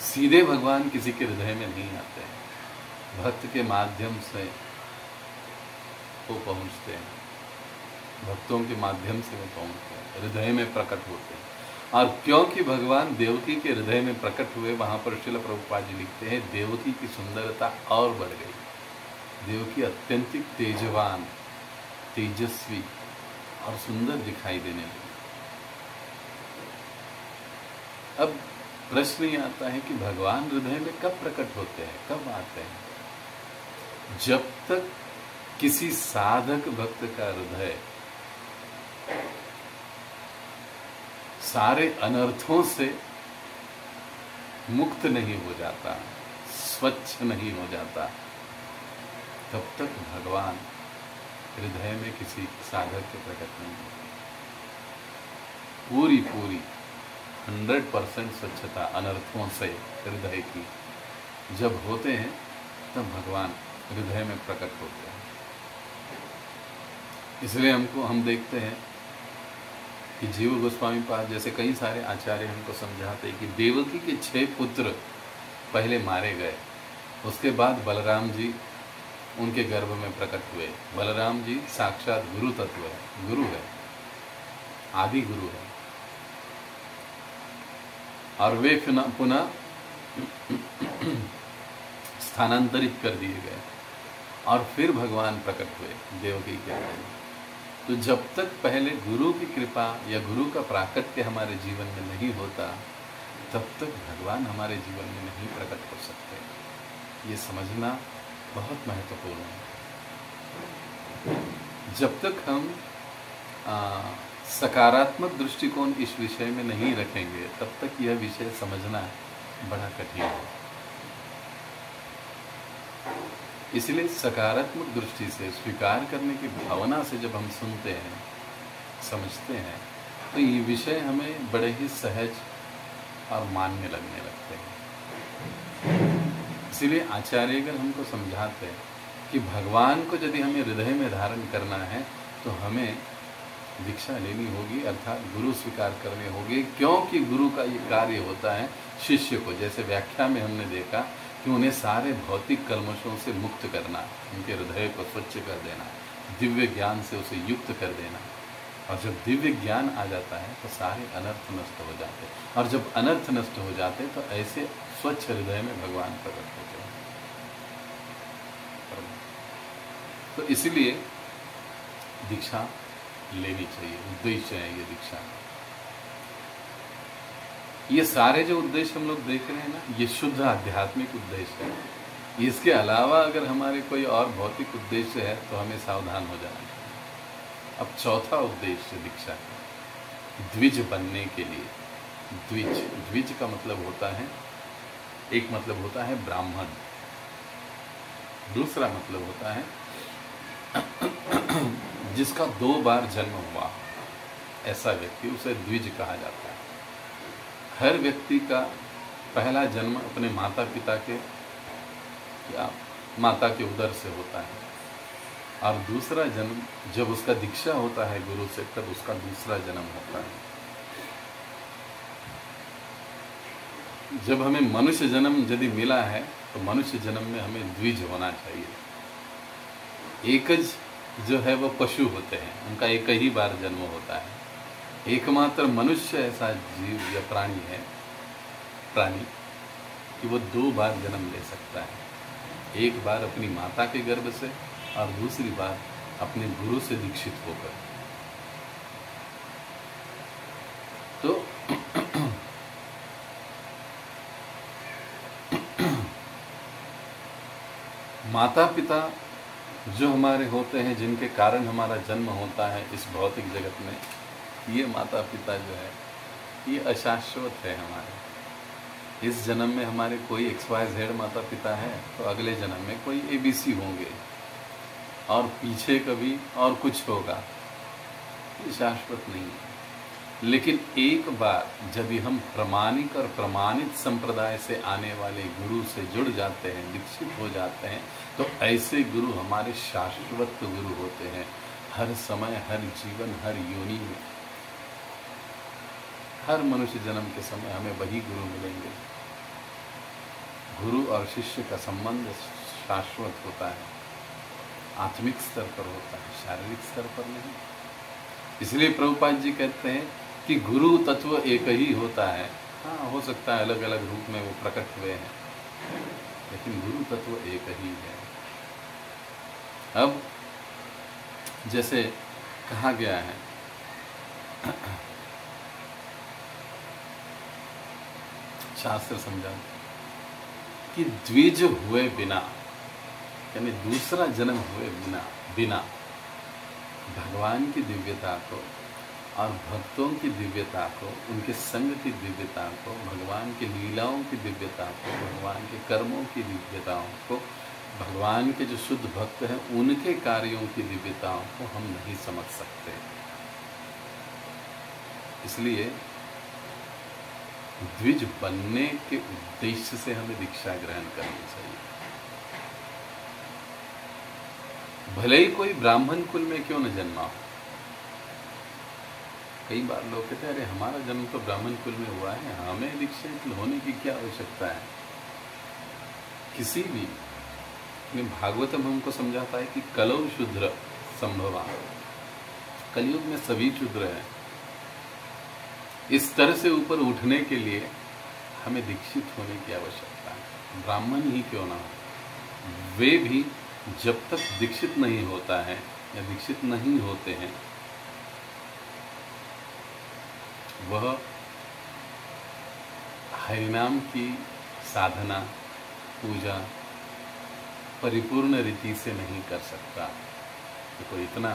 सीधे भगवान किसी के हृदय में नहीं आते हैं, भक्त के माध्यम से वो पहुंचते हैं, भक्तों के माध्यम से वो पहुंचते हैं, हृदय में प्रकट होते हैं। और क्योंकि भगवान देवकी के हृदय में प्रकट हुए, वहां पर श्रील प्रभुपाद जी लिखते हैं देवकी की सुंदरता और बढ़ गई। देवकी अत्यंतिक तेजवान, तेजस्वी और सुंदर दिखाई देने लगी। अब प्रश्न ये आता है कि भगवान हृदय में कब प्रकट होते हैं, कब आते हैं? जब तक किसी साधक भक्त का हृदय सारे अनर्थों से मुक्त नहीं हो जाता, स्वच्छ नहीं हो जाता, तब तक भगवान हृदय में किसी साधक के प्रकट नहीं होते। पूरी 100% स्वच्छता अनर्थों से हृदय की जब होते हैं, तब भगवान हृदय में प्रकट होते हैं। इसलिए हम देखते हैं कि जीव गोस्वामी पाद जैसे कई सारे आचार्य हमको समझाते हैं कि देवकी के 6 पुत्र पहले मारे गए, उसके बाद बलराम जी उनके गर्भ में प्रकट हुए। बलराम जी साक्षात गुरु तत्व है, गुरु है, आदि गुरु है, और वे पुनः स्थानांतरित कर दिए गए और फिर भगवान प्रकट हुए देवकी के हृदय में। तो जब तक पहले गुरु की कृपा या गुरु का प्राकट्य हमारे जीवन में नहीं होता, तब तक भगवान हमारे जीवन में नहीं प्रकट हो सकते। ये समझना बहुत महत्वपूर्ण है। जब तक हम सकारात्मक दृष्टिकोण इस विषय में नहीं रखेंगे, तब तक यह विषय समझना बड़ा कठिन है। इसलिए सकारात्मक दृष्टि से, स्वीकार करने की भावना से जब हम सुनते हैं, समझते हैं, तो ये विषय हमें बड़े ही सहज और मान्य लगने लगते हैं। इसलिए आचार्यगण हमको समझाते हैं कि भगवान को यदि हमें हृदय में धारण करना है तो हमें दीक्षा लेनी होगी, अर्थात गुरु स्वीकार करने होंगे। क्योंकि गुरु का ये कार्य होता है शिष्य को, जैसे व्याख्या में हमने देखा कि उन्हें सारे भौतिक कल्मशों से मुक्त करना, उनके हृदय को स्वच्छ कर देना, दिव्य ज्ञान से उसे युक्त कर देना। और जब दिव्य ज्ञान आ जाता है तो सारे अनर्थ नष्ट हो जाते हैं, और जब अनर्थ नष्ट हो जाते हैं तो ऐसे स्वच्छ हृदय में भगवान प्रकट होते हैं। तो इसलिए दीक्षा लेनी चाहिए, उद्देश्य है ये दीक्षा। ये सारे जो उद्देश्य हम लोग देख रहे हैं ना, ये शुद्ध आध्यात्मिक उद्देश्य है। इसके अलावा अगर हमारे कोई और भौतिक उद्देश्य है तो हमें सावधान हो जाना चाहिए। अब चौथा उद्देश्य दीक्षा का, द्विज बनने के लिए। द्विज का मतलब होता है, एक मतलब होता है ब्राह्मण, दूसरा मतलब होता है जिसका 2 बार जन्म हुआ, ऐसा व्यक्ति, उसे द्विज कहा जाता है। हर व्यक्ति का पहला जन्म अपने माता पिता के या माता के उदर से होता है, और दूसरा जन्म जब उसका दीक्षा होता है गुरु से, तब उसका दूसरा जन्म होता है। जब हमें मनुष्य जन्म यदि मिला है तो मनुष्य जन्म में हमें द्विज होना चाहिए। एकज जो है वो पशु होते हैं, उनका एक ही बार जन्म होता है। एकमात्र मनुष्य ऐसा जीव या प्राणी है कि वो 2 बार जन्म ले सकता है, एक बार अपनी माता के गर्भ से और दूसरी बार अपने गुरु से दीक्षित होकर। तो माता पिता जो हमारे होते हैं, जिनके कारण हमारा जन्म होता है इस भौतिक जगत में, ये माता पिता जो है ये अशाश्वत है हमारे। इस जन्म में हमारे कोई XYZ माता पिता है तो अगले जन्म में कोई ABC होंगे, और पीछे कभी और कुछ होगा, ये शाश्वत नहीं है। लेकिन एक बार जब हम प्रामाणिक और प्रमाणित संप्रदाय से आने वाले गुरु से जुड़ जाते हैं, दीक्षित हो जाते हैं, तो ऐसे गुरु हमारे शाश्वत गुरु होते हैं। हर समय, हर जीवन, हर योनि में, हर मनुष्य जन्म के समय हमें वही गुरु मिलेंगे। गुरु और शिष्य का संबंध शाश्वत होता है, आत्मिक स्तर पर होता है, शारीरिक स्तर पर नहीं। इसलिए प्रभुपाद जी कहते हैं कि गुरु तत्व एक ही होता है। हाँ, हो सकता है अलग अलग रूप में वो प्रकट हुए हैं, लेकिन गुरु तत्व एक ही है। अब जैसे कहा गया है शास्त्र समझा कि द्विज हुए बिना, यानी दूसरा जन्म हुए बिना भगवान की दिव्यता को और भक्तों की दिव्यता को, उनके संग की दिव्यता को, भगवान की लीलाओं की दिव्यता को, भगवान के कर्मों की दिव्यताओं को, भगवान के जो शुद्ध भक्त हैं उनके कार्यों की दिव्यताओं को हम नहीं समझ सकते। इसलिए द्विज बनने के उद्देश्य से हमें दीक्षा ग्रहण करनी चाहिए। भले ही कोई ब्राह्मण कुल में क्यों न जन्मा हो। कई बार लोग कहते हैं अरे हमारा जन्म तो ब्राह्मण कुल में हुआ है, हमें दीक्षित होने की क्या आवश्यकता है। किसी भी भागवतम हमको समझाता है कि कलौ शूद्र संभवा, कलयुग में सभी शूद्र हैं। इस तरह से ऊपर उठने के लिए हमें दीक्षित होने की आवश्यकता है। ब्राह्मण ही क्यों ना हो, वे भी जब तक दीक्षित नहीं होता है या दीक्षित नहीं होते हैं, वह हरिनाम की साधना पूजा परिपूर्ण रीति से नहीं कर सकता। तो इतना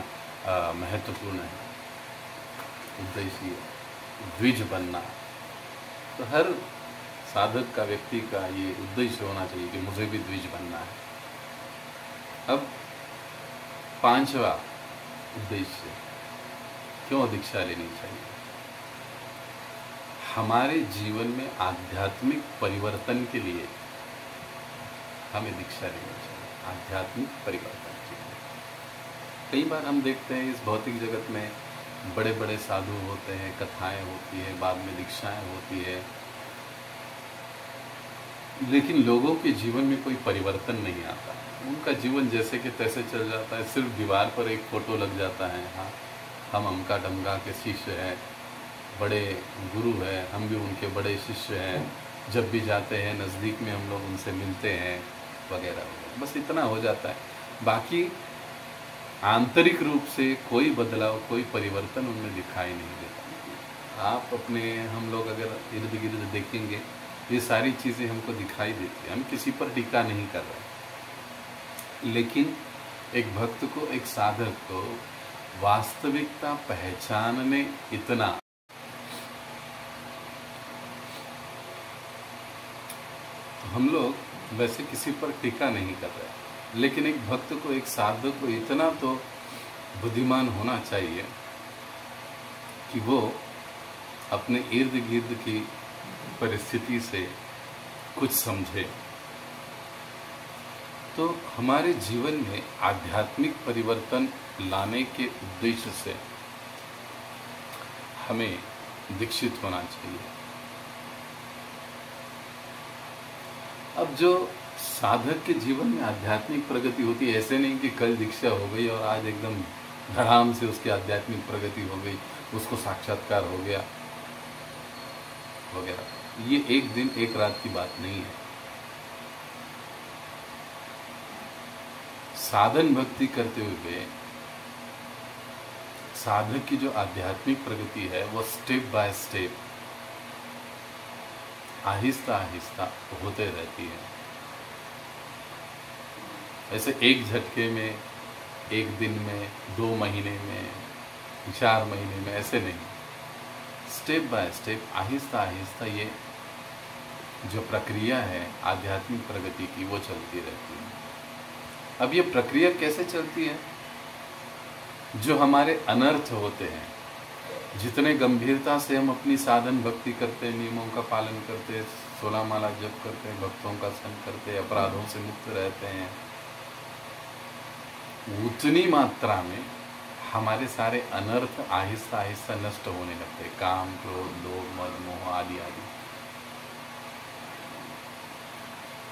महत्वपूर्ण है उद्देश्य द्विज बनना। तो हर साधक का, व्यक्ति का ये उद्देश्य होना चाहिए कि मुझे भी द्विज बनना है। अब पांचवा उद्देश्य, क्यों दीक्षा लेनी चाहिए। हमारे जीवन में आध्यात्मिक परिवर्तन के लिए हमें दीक्षा लेनी चाहिए, आध्यात्मिक परिवर्तन के लिए। कई बार हम देखते हैं इस भौतिक जगत में बड़े बड़े साधु होते हैं, कथाएं होती है, बाद में दीक्षाएं होती है, लेकिन लोगों के जीवन में कोई परिवर्तन नहीं आता। उनका जीवन जैसे कि तैसे चल जाता है। सिर्फ दीवार पर एक फोटो लग जाता है, हाँ हम अमका डमका के शिष्य हैं, बड़े गुरु हैं, हम भी उनके बड़े शिष्य हैं, जब भी जाते हैं नज़दीक में हम लोग उनसे मिलते हैं वगैरह वगैरह, बस इतना हो जाता है। बाकी आंतरिक रूप से कोई बदलाव, कोई परिवर्तन उनमें दिखाई नहीं देता। आप अपने, हम लोग अगर इर्द गिर्द देखेंगे ये सारी चीज़ें हमको दिखाई देती हैं। हम किसी पर टीका नहीं कर रहे, लेकिन एक भक्त को, एक साधक को वास्तविकता पहचानने इतना, हम लोग वैसे किसी पर टीका नहीं कर रहे, लेकिन एक भक्त को, एक साधक को इतना तो बुद्धिमान होना चाहिए कि वो अपने इर्द गिर्द की परिस्थिति से कुछ समझे। तो हमारे जीवन में आध्यात्मिक परिवर्तन लाने के उद्देश्य से हमें दीक्षित होना चाहिए। अब जो साधक के जीवन में आध्यात्मिक प्रगति होती है, ऐसे नहीं कि कल दीक्षा हो गई और आज एकदम धड़ाम से उसकी आध्यात्मिक प्रगति हो गई, उसको साक्षात्कार हो गया वगैरह। ये एक दिन एक रात की बात नहीं है। साधन भक्ति करते हुए साधक की जो आध्यात्मिक प्रगति है वो step by step, Aahista Aahista होते रहती है। ऐसे एक झटके में, एक दिन में, 2 महीने में, 4 महीने में, ऐसे नहीं, step by step, Aahista Aahista ये जो प्रक्रिया है आध्यात्मिक प्रगति की वो चलती रहती है। अब ये प्रक्रिया कैसे चलती है? जो हमारे अनर्थ होते हैं, जितने गंभीरता से हम अपनी साधन भक्ति करते हैं, नियमों का पालन करते हैं, 16 माला जप करते हैं, भक्तों का संग करते हैं, अपराधों से मुक्त रहते हैं, उतनी मात्रा में हमारे सारे अनर्थ आहिस्ता आहिस्ता नष्ट होने लगते हैं, काम, क्रोध, लोभ, मद, मोह आदि आदि।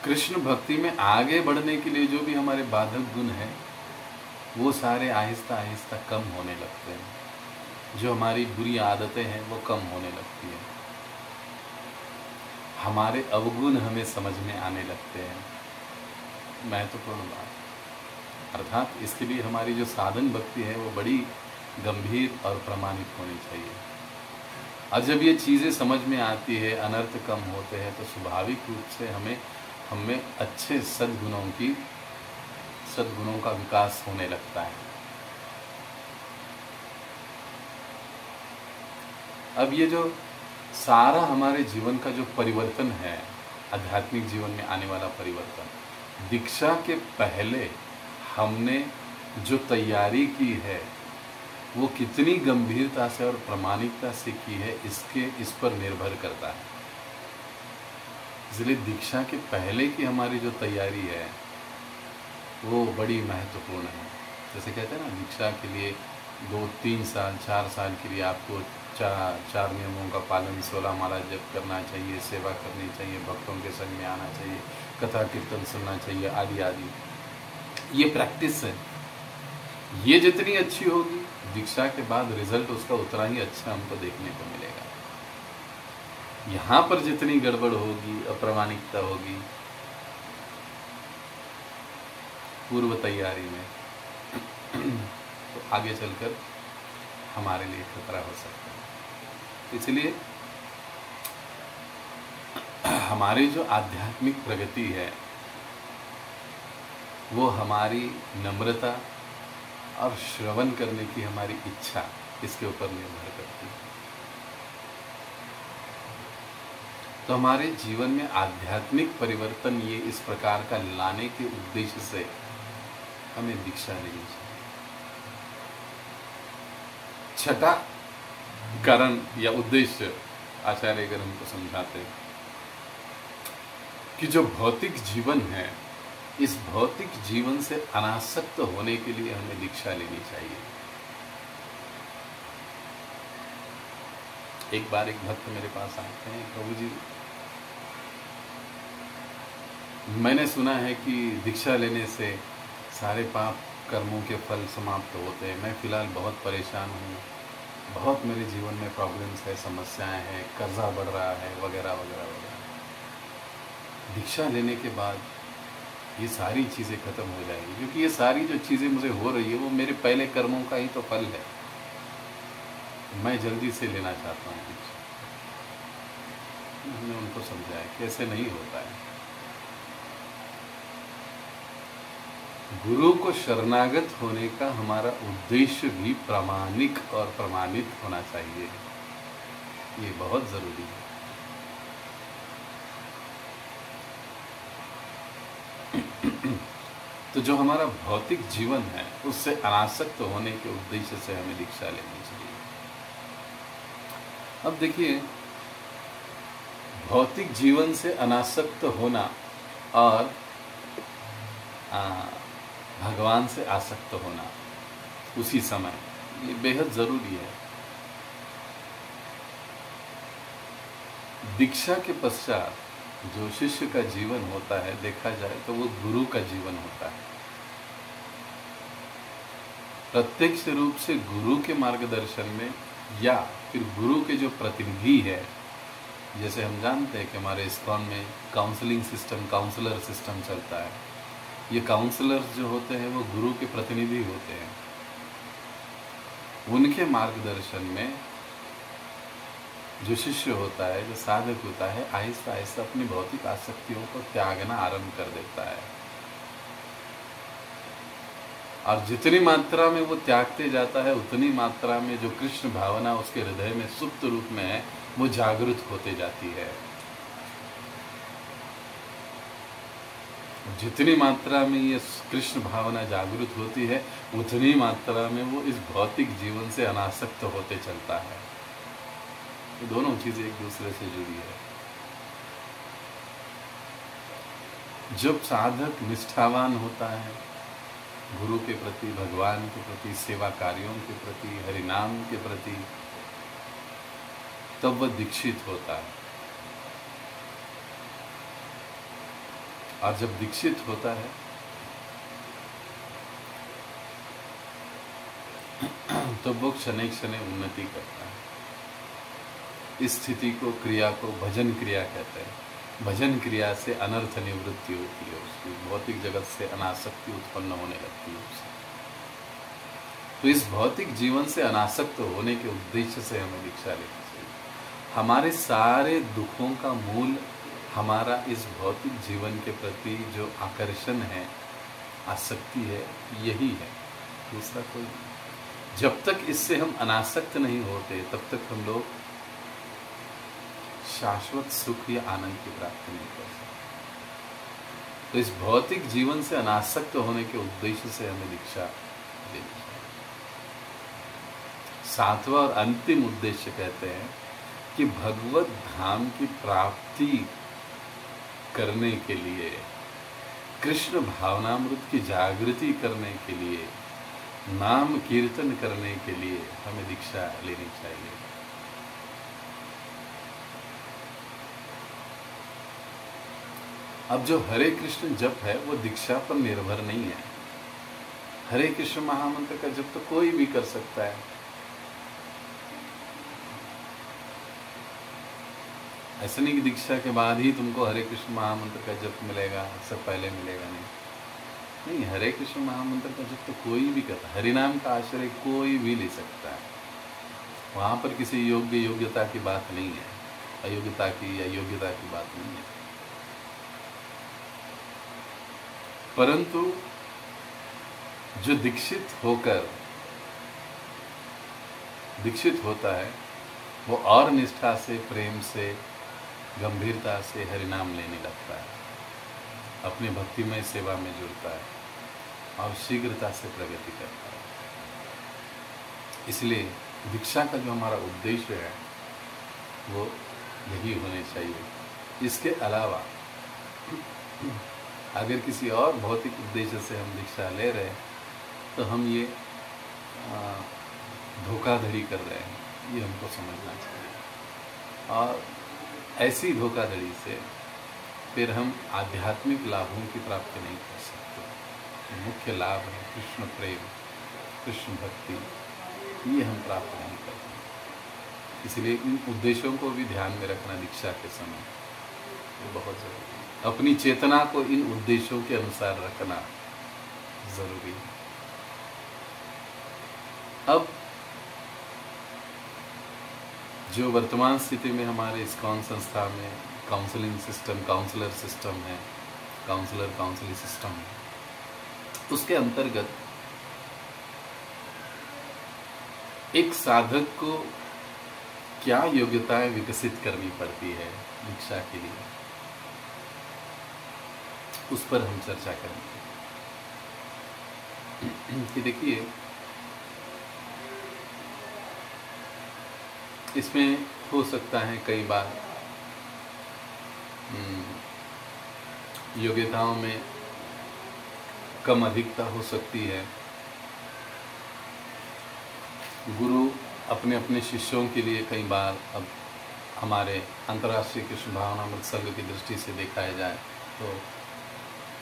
कृष्ण भक्ति में आगे बढ़ने के लिए जो भी हमारे बाधक गुण हैं वो सारे आहिस्ता आहिस्ता कम होने लगते हैं। जो हमारी बुरी आदतें हैं वो कम होने लगती हैं। हमारे अवगुण हमें समझ में आने लगते हैं। महत्वपूर्ण बात। अर्थात इसके लिए हमारी जो साधन भक्ति है वो बड़ी गंभीर और प्रमाणित होनी चाहिए। और जब ये चीज़ें समझ में आती है, अनर्थ कम होते हैं, तो स्वाभाविक रूप से हमें अच्छे सद्गुणों का विकास होने लगता है। अब ये जो सारा हमारे जीवन का जो परिवर्तन है, आध्यात्मिक जीवन में आने वाला परिवर्तन, दीक्षा के पहले हमने जो तैयारी की है वो कितनी गंभीरता से और प्रामाणिकता से की है, इस पर निर्भर करता है। इसलिए दीक्षा के पहले की हमारी जो तैयारी है वो बड़ी महत्वपूर्ण है। जैसे कहते हैं ना, दीक्षा के लिए 2-3 साल 4 साल के लिए आपको चार नियमों का पालन, 16 माला जप करना चाहिए, सेवा करनी चाहिए, भक्तों के संग में आना चाहिए, कथा कीर्तन सुनना चाहिए, आदि आदि। ये प्रैक्टिस है। ये जितनी अच्छी होगी, दीक्षा के बाद रिजल्ट उसका उतना ही अच्छा हमको देखने को मिलेगा। यहाँ पर जितनी गड़बड़ होगी, अप्रामाणिकता होगी पूर्व तैयारी में, तो आगे चलकर हमारे लिए खतरा हो सकता है। इसलिए हमारी जो आध्यात्मिक प्रगति है वो हमारी नम्रता और श्रवण करने की हमारी इच्छा, इसके ऊपर निर्भर करती है। तो हमारे जीवन में आध्यात्मिक परिवर्तन ये इस प्रकार का लाने के उद्देश्य से हमें दीक्षा लेनी चाहिए। छठा कारण या उद्देश्य आचार्य अगर हमको समझाते हैं कि जो भौतिक जीवन है, इस भौतिक जीवन से अनासक्त होने के लिए हमें दीक्षा लेनी चाहिए। एक बार एक भक्त मेरे पास आते हैं, प्रभु जी मैंने सुना है कि दीक्षा लेने से सारे पाप कर्मों के फल समाप्त होते हैं। मैं फिलहाल बहुत परेशान हूँ, बहुत मेरे जीवन में प्रॉब्लम्स है, समस्याएं हैं, कर्जा बढ़ रहा है, वगैरह वगैरह वगैरह। दीक्षा लेने के बाद ये सारी चीज़ें खत्म हो जाएगी, क्योंकि ये सारी जो चीज़ें मुझे हो रही है वो मेरे पहले कर्मों का ही तो फल है। मैं जल्दी से लेना चाहता हूँ दीक्षा। हमने उनको समझाया कैसे नहीं होता है। गुरु को शरणागत होने का हमारा उद्देश्य भी प्रामाणिक और प्रमाणित होना चाहिए। ये बहुत जरूरी है। तो जो हमारा भौतिक जीवन है उससे अनासक्त होने के उद्देश्य से हमें दीक्षा लेनी चाहिए। अब देखिए, भौतिक जीवन से अनासक्त होना और भगवान से आसक्त होना उसी समय, ये बेहद जरूरी है। दीक्षा के पश्चात जो शिष्य का जीवन होता है, देखा जाए तो वो गुरु का जीवन होता है। प्रत्यक्ष रूप से गुरु के मार्गदर्शन में या फिर गुरु के जो प्रतिनिधि है, जैसे हम जानते हैं कि हमारे इस्कॉन में काउंसलिंग सिस्टम, काउंसलर सिस्टम चलता है। ये काउंसलर्स जो होते हैं वो गुरु के प्रतिनिधि होते हैं। उनके मार्गदर्शन में जो शिष्य होता है, जो साधक होता है, आहिस्ता आहिस्ता अपनी भौतिक आसक्तियों को त्यागना आरंभ कर देता है। और जितनी मात्रा में वो त्यागते जाता है, उतनी मात्रा में जो कृष्ण भावना उसके हृदय में सुप्त रूप में है वो जागृत होते जाती है। जितनी मात्रा में ये कृष्ण भावना जागृत होती है, उतनी मात्रा में वो इस भौतिक जीवन से अनासक्त होते चलता है। तो दोनों चीजें एक दूसरे से जुड़ी है। जब साधक निष्ठावान होता है, गुरु के प्रति, भगवान के प्रति, सेवा कार्यों के प्रति, हरिनाम के प्रति, तब वह दीक्षित होता है। और जब दीक्षित होता है तो वो क्षण क्षण उन्नति करता है। इस स्थिति को, क्रिया को भजन क्रिया कहते हैं। भजन क्रिया से अनर्थ निवृत्ति होती है, उसकी भौतिक जगत से अनासक्ति उत्पन्न होने लगती है उसे। तो इस भौतिक जीवन से अनासक्त होने के उद्देश्य से हमें दीक्षा लेनी चाहिए। हमारे सारे दुखों का मूल हमारा इस भौतिक जीवन के प्रति जो आकर्षण है, आसक्ति है, यही है, दूसरा कोई नहीं। जब तक इससे हम अनासक्त नहीं होते तब तक हम लोग शाश्वत सुख या आनंद की प्राप्ति नहीं कर सकते। तो इस भौतिक जीवन से अनासक्त होने के उद्देश्य से हमें दीक्षा लेनी चाहिए। सातवां और अंतिम उद्देश्य कहते हैं कि भगवत धाम की प्राप्ति करने के लिए, कृष्ण भावनामृत की जागृति करने के लिए, नाम कीर्तन करने के लिए हमें दीक्षा लेनी चाहिए। अब जो हरे कृष्ण जप है वो दीक्षा पर निर्भर नहीं है। हरे कृष्ण महामंत्र का जप तो कोई भी कर सकता है। ऐसा नहीं कि दीक्षा के बाद ही तुमको हरे कृष्ण महामंत्र का जप मिलेगा, इससे पहले मिलेगा नहीं। हरे कृष्ण महामंत्र का जप तो कोई भी करता है। हरिनाम का आश्रय कोई भी ले सकता है। वहां पर किसी योग्यता की बात नहीं है, अयोग्यता की या योग्यता की बात नहीं है। परंतु जो दीक्षित होता है वो और निष्ठा से, प्रेम से, गंभीरता से हरिनाम लेने लगता है, अपने भक्तिमय सेवा में जुड़ता है और शीघ्रता से प्रगति करता है। इसलिए दीक्षा का जो हमारा उद्देश्य है वो यही होने चाहिए। इसके अलावा अगर किसी और भौतिक उद्देश्य से हम दीक्षा ले रहे हैं तो हम ये धोखाधड़ी कर रहे हैं, ये हमको समझना चाहिए। और ऐसी धोखाधड़ी से फिर हम आध्यात्मिक लाभों की प्राप्ति नहीं कर सकते। मुख्य लाभ है कृष्ण प्रेम, कृष्ण भक्ति, ये हम प्राप्त नहीं करते। इसलिए इन उद्देश्यों को भी ध्यान में रखना दीक्षा के समय ये बहुत जरूरी है। अपनी चेतना को इन उद्देश्यों के अनुसार रखना जरूरी है। अब जो वर्तमान स्थिति में हमारे इस्कॉन संस्था में काउंसलिंग सिस्टम, काउंसलर सिस्टम है, काउंसलिंग सिस्टम है, उसके अंतर्गत एक साधक को क्या योग्यताएं विकसित करनी पड़ती है दीक्षा के लिए, उस पर हम चर्चा करेंगे। कि देखिए, इसमें हो सकता है कई बार योग्यताओं में कम अधिकता हो सकती है। गुरु अपने अपने शिष्यों के लिए कई बार, अब हमारे अंतर्राष्ट्रीय कृष्ण भावनामृत संघ की दृष्टि से देखा जाए तो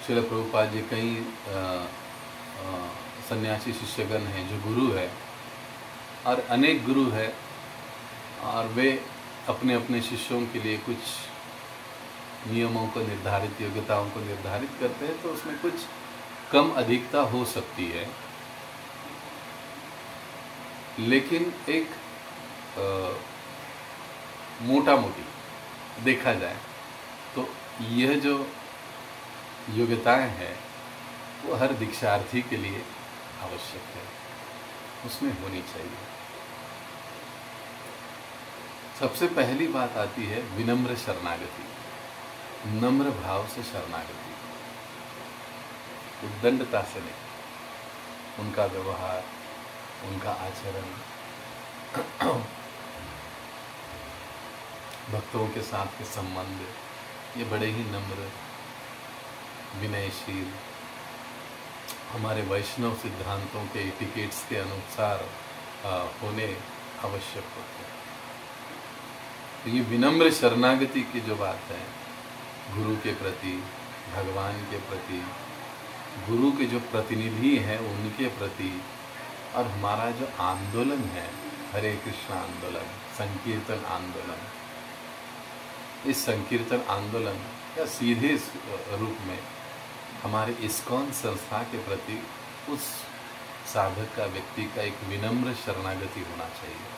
श्रील प्रभुपाद जी कई सन्यासी शिष्यगण हैं जो गुरु है, और अनेक गुरु है, और वे अपने अपने शिष्यों के लिए कुछ नियमों को निर्धारित, योग्यताओं को निर्धारित करते हैं। तो उसमें कुछ कम अधिकता हो सकती है, लेकिन एक मोटा मोटी देखा जाए तो यह जो योग्यताएं हैं वो हर दीक्षार्थी के लिए आवश्यक है, उसमें होनी चाहिए। सबसे पहली बात आती है विनम्र शरणागति, नम्र भाव से शरणागति, उद्दंडता से नहीं। उनका व्यवहार, उनका आचरण, भक्तों के साथ के संबंध, ये बड़े ही नम्र, विनयशील, हमारे वैष्णव सिद्धांतों के एटिकेट्स के अनुसार होने आवश्यक होते हैं। तो ये विनम्र शरणागति की जो बात है, गुरु के प्रति, भगवान के प्रति, गुरु के जो प्रतिनिधि हैं उनके प्रति, और हमारा जो आंदोलन है हरे कृष्ण आंदोलन, संकीर्तन आंदोलन, इस संकीर्तन आंदोलन या सीधे रूप में हमारे इस्कॉन संस्था के प्रति उस साधक का, व्यक्ति का एक विनम्र शरणागति होना चाहिए।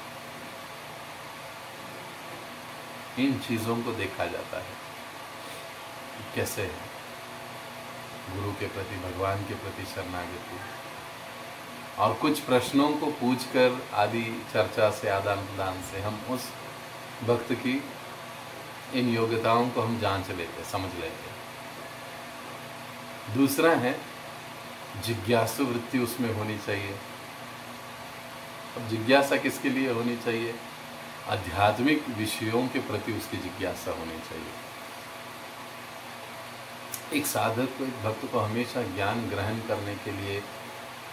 इन चीज़ों को देखा जाता है कैसे है गुरु के प्रति, भगवान के प्रति शरणागति, और कुछ प्रश्नों को पूछकर आदि चर्चा से, आदान प्रदान से हम उस भक्त की इन योग्यताओं को हम जांच लेते, समझ लेते। दूसरा है जिज्ञासु वृत्ति उसमें होनी चाहिए। अब जिज्ञासा किसके लिए होनी चाहिए? आध्यात्मिक विषयों के प्रति उसकी जिज्ञासा होनी चाहिए। एक साधक को, एक भक्त को हमेशा ज्ञान ग्रहण करने के लिए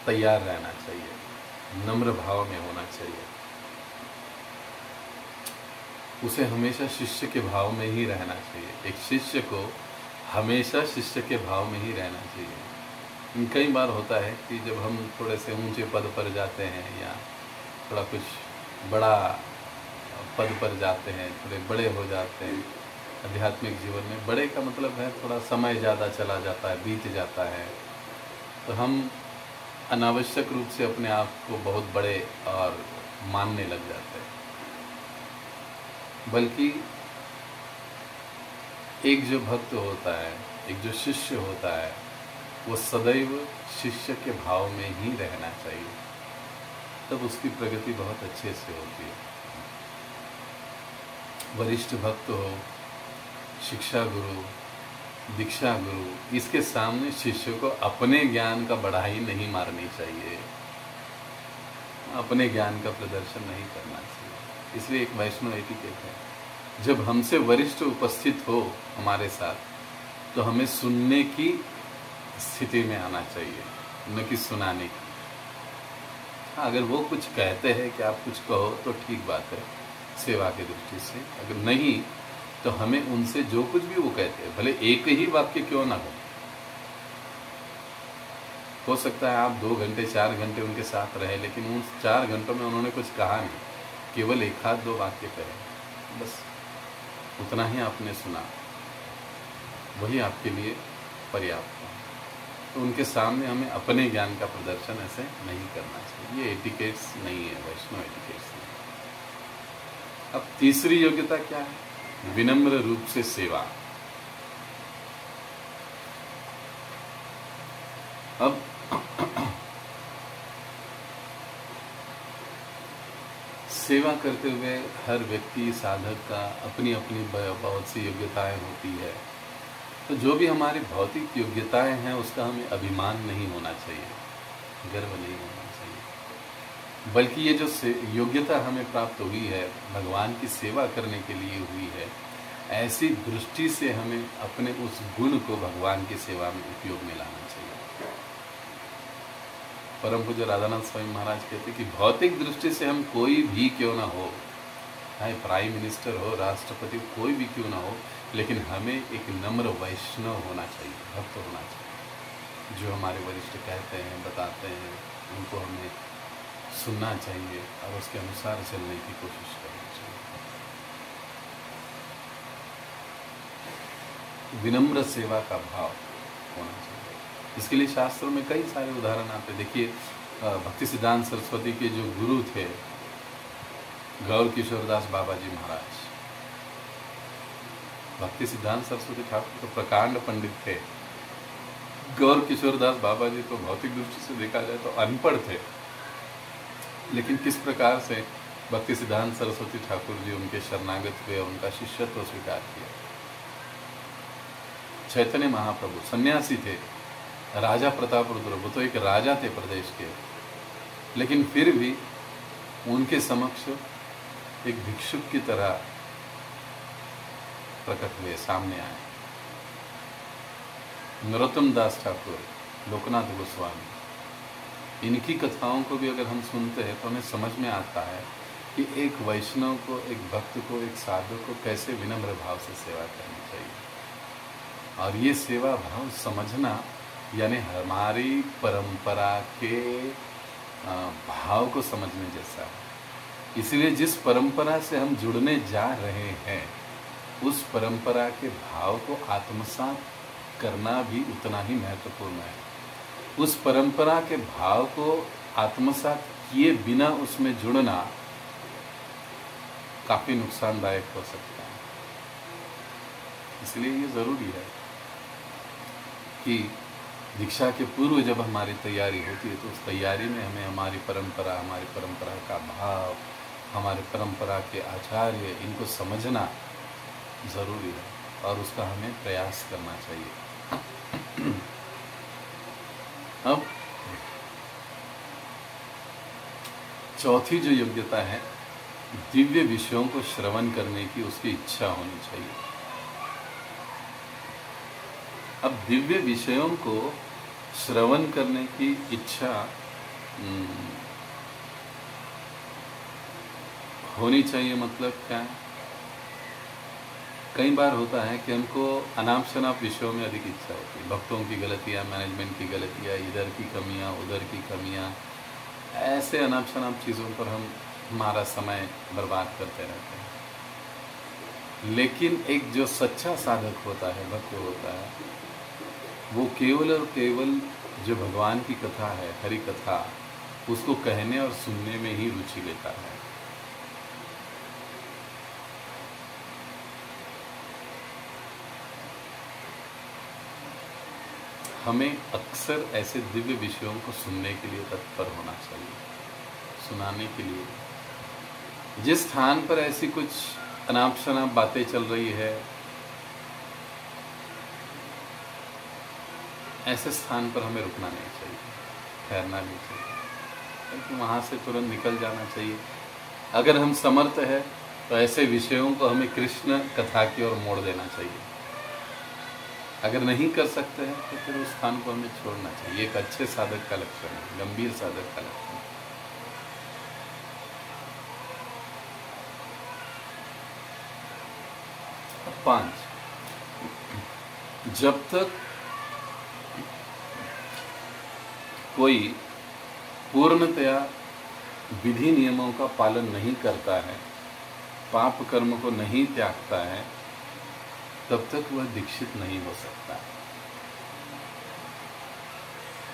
तैयार रहना चाहिए, नम्र भाव में होना चाहिए, उसे हमेशा शिष्य के भाव में ही रहना चाहिए। एक शिष्य को हमेशा शिष्य के भाव में ही रहना चाहिए। कई बार होता है कि जब हम थोड़े से ऊंचे पद पर जाते हैं या थोड़ा कुछ बड़ा पद पर जाते हैं, थोड़े बड़े हो जाते हैं आध्यात्मिक जीवन में, बड़े का मतलब है थोड़ा समय ज़्यादा चला जाता है, बीत जाता है, तो हम अनावश्यक रूप से अपने आप को बहुत बड़े और मानने लग जाते हैं। बल्कि एक जो भक्त होता है, एक जो शिष्य होता है, वो सदैव शिष्य के भाव में ही रहना चाहिए, तब उसकी प्रगति बहुत अच्छे से होती है। वरिष्ठ भक्त हो, शिक्षा गुरु, दीक्षा गुरु, इसके सामने शिष्य को अपने ज्ञान का बढ़ाई नहीं मारनी चाहिए, अपने ज्ञान का प्रदर्शन नहीं करना चाहिए। इसलिए एक वैष्णव एटिकेट है, जब हमसे वरिष्ठ उपस्थित हो हमारे साथ, तो हमें सुनने की स्थिति में आना चाहिए, न कि सुनाने की। अगर वो कुछ कहते हैं कि आप कुछ कहो तो ठीक बात है सेवा की दृष्टि से, अगर नहीं तो हमें उनसे जो कुछ भी वो कहते हैं, भले एक ही वाक्य क्यों ना हो सकता है आप 2 घंटे 4 घंटे उनके साथ रहे, लेकिन उन 4 घंटों में उन्होंने कुछ कहा नहीं, केवल 1 आध 2 वाक्य कहे, बस उतना ही आपने सुना, वही आपके लिए पर्याप्त है। तो उनके सामने हमें अपने ज्ञान का प्रदर्शन ऐसे नहीं करना चाहिए। ये एटिकेट्स नहीं है, वैष्णव एटिकेट्स नहीं। अब तीसरी योग्यता क्या है? विनम्र रूप से सेवा। अब सेवा करते हुए हर व्यक्ति, साधक का अपनी अपनी बहुत सी योग्यताएं होती है। तो जो भी हमारी भौतिक योग्यताएं हैं उसका हमें अभिमान नहीं होना चाहिए, गर्व नहीं होना चाहिए, बल्कि ये जो योग्यता हमें प्राप्त हुई है भगवान की सेवा करने के लिए हुई है, ऐसी दृष्टि से हमें अपने उस गुण को भगवान की सेवा में उपयोग में लाना चाहिए। परम पूज्य राधानाथ स्वामी महाराज कहते कि भौतिक दृष्टि से हम कोई भी क्यों ना हो, चाहे प्राइम मिनिस्टर हो, राष्ट्रपति, कोई भी क्यों ना हो, लेकिन हमें एक नम्र वैष्णव होना चाहिए, भक्त होना चाहिए। जो हमारे वरिष्ठ कहते हैं, बताते हैं, उनको हमें सुनना चाहिए और उसके अनुसार चलने की कोशिश करनी चाहिए। विनम्र सेवा का भाव होना चाहिए। इसके लिए शास्त्रों में कई सारे उदाहरण आते। देखिए, भक्ति सिद्धांत सरस्वती के जो गुरु थे गौर किशोरदास बाबा जी महाराज, भक्ति सिद्धांत सरस्वती ठाकुर तो प्रकांड पंडित थे। गौर किशोरदास बाबा जी तो भौतिक दृष्टि से देखा जाए तो अनपढ़ थे, लेकिन किस प्रकार से भक्ति सिद्धांत सरस्वती ठाकुर जी उनके शरणागत हुए, उनका शिष्यत्व स्वीकार किया। चैतन्य महाप्रभु सन्यासी थे, राजा प्रतापरुद्र, वो तो एक राजा थे प्रदेश के, लेकिन फिर भी उनके समक्ष एक भिक्षुक की तरह प्रकट हुए, सामने आए। नरोत्तम दास ठाकुर लोकनाथ गोस्वामी, इनकी कथाओं को भी अगर हम सुनते हैं तो हमें समझ में आता है कि एक वैष्णव को, एक भक्त को, एक साधु को कैसे विनम्र भाव से सेवा करनी चाहिए। और ये सेवा भाव समझना यानी हमारी परंपरा के भाव को समझने जैसा है। इसलिए जिस परंपरा से हम जुड़ने जा रहे हैं उस परंपरा के भाव को आत्मसात करना भी उतना ही महत्वपूर्ण है। उस परंपरा के भाव को आत्मसात किए बिना उसमें जुड़ना काफी नुकसानदायक हो सकता है। इसलिए ये जरूरी है कि दीक्षा के पूर्व जब हमारी तैयारी होती है तो उस तैयारी में हमें हमारी परंपरा का भाव, हमारी परंपरा के आचार्य, इनको समझना जरूरी है और उसका हमें प्रयास करना चाहिए। अब चौथी जो योग्यता है, दिव्य विषयों को श्रवण करने की उसकी इच्छा होनी चाहिए। अब दिव्य विषयों को श्रवण करने की इच्छा होनी चाहिए मतलब क्या है? कई बार होता है कि हमको अनाप शनाप विषयों में अधिक इच्छा होती है। भक्तों की गलतियाँ, मैनेजमेंट की गलतियाँ, इधर की कमियाँ, उधर की कमियाँ, ऐसे अनाप शनाप चीज़ों पर हम हमारा समय बर्बाद करते रहते हैं। लेकिन एक जो सच्चा साधक होता है, भक्त होता है, वो केवल और केवल जो भगवान की कथा है, हरि कथा, उसको कहने और सुनने में ही रुचि लेता है। हमें अक्सर ऐसे दिव्य विषयों को सुनने के लिए तत्पर होना चाहिए, सुनाने के लिए। जिस स्थान पर ऐसी कुछ अनाप शनाप बातें चल रही है, ऐसे स्थान पर हमें रुकना नहीं चाहिए, ठहरना नहीं चाहिए, क्योंकि वहाँ से तुरंत निकल जाना चाहिए। अगर हम समर्थ है तो ऐसे विषयों को हमें कृष्ण कथा की ओर मोड़ देना चाहिए। अगर नहीं कर सकते हैं तो फिर उस स्थान को हमें छोड़ना चाहिए। एक अच्छे साधक का लक्षण है, गंभीर साधक का लक्षण है। अब 5, जब तक कोई पूर्णतया विधि नियमों का पालन नहीं करता है, पाप कर्म को नहीं त्यागता है, तब तक वह दीक्षित नहीं हो सकता।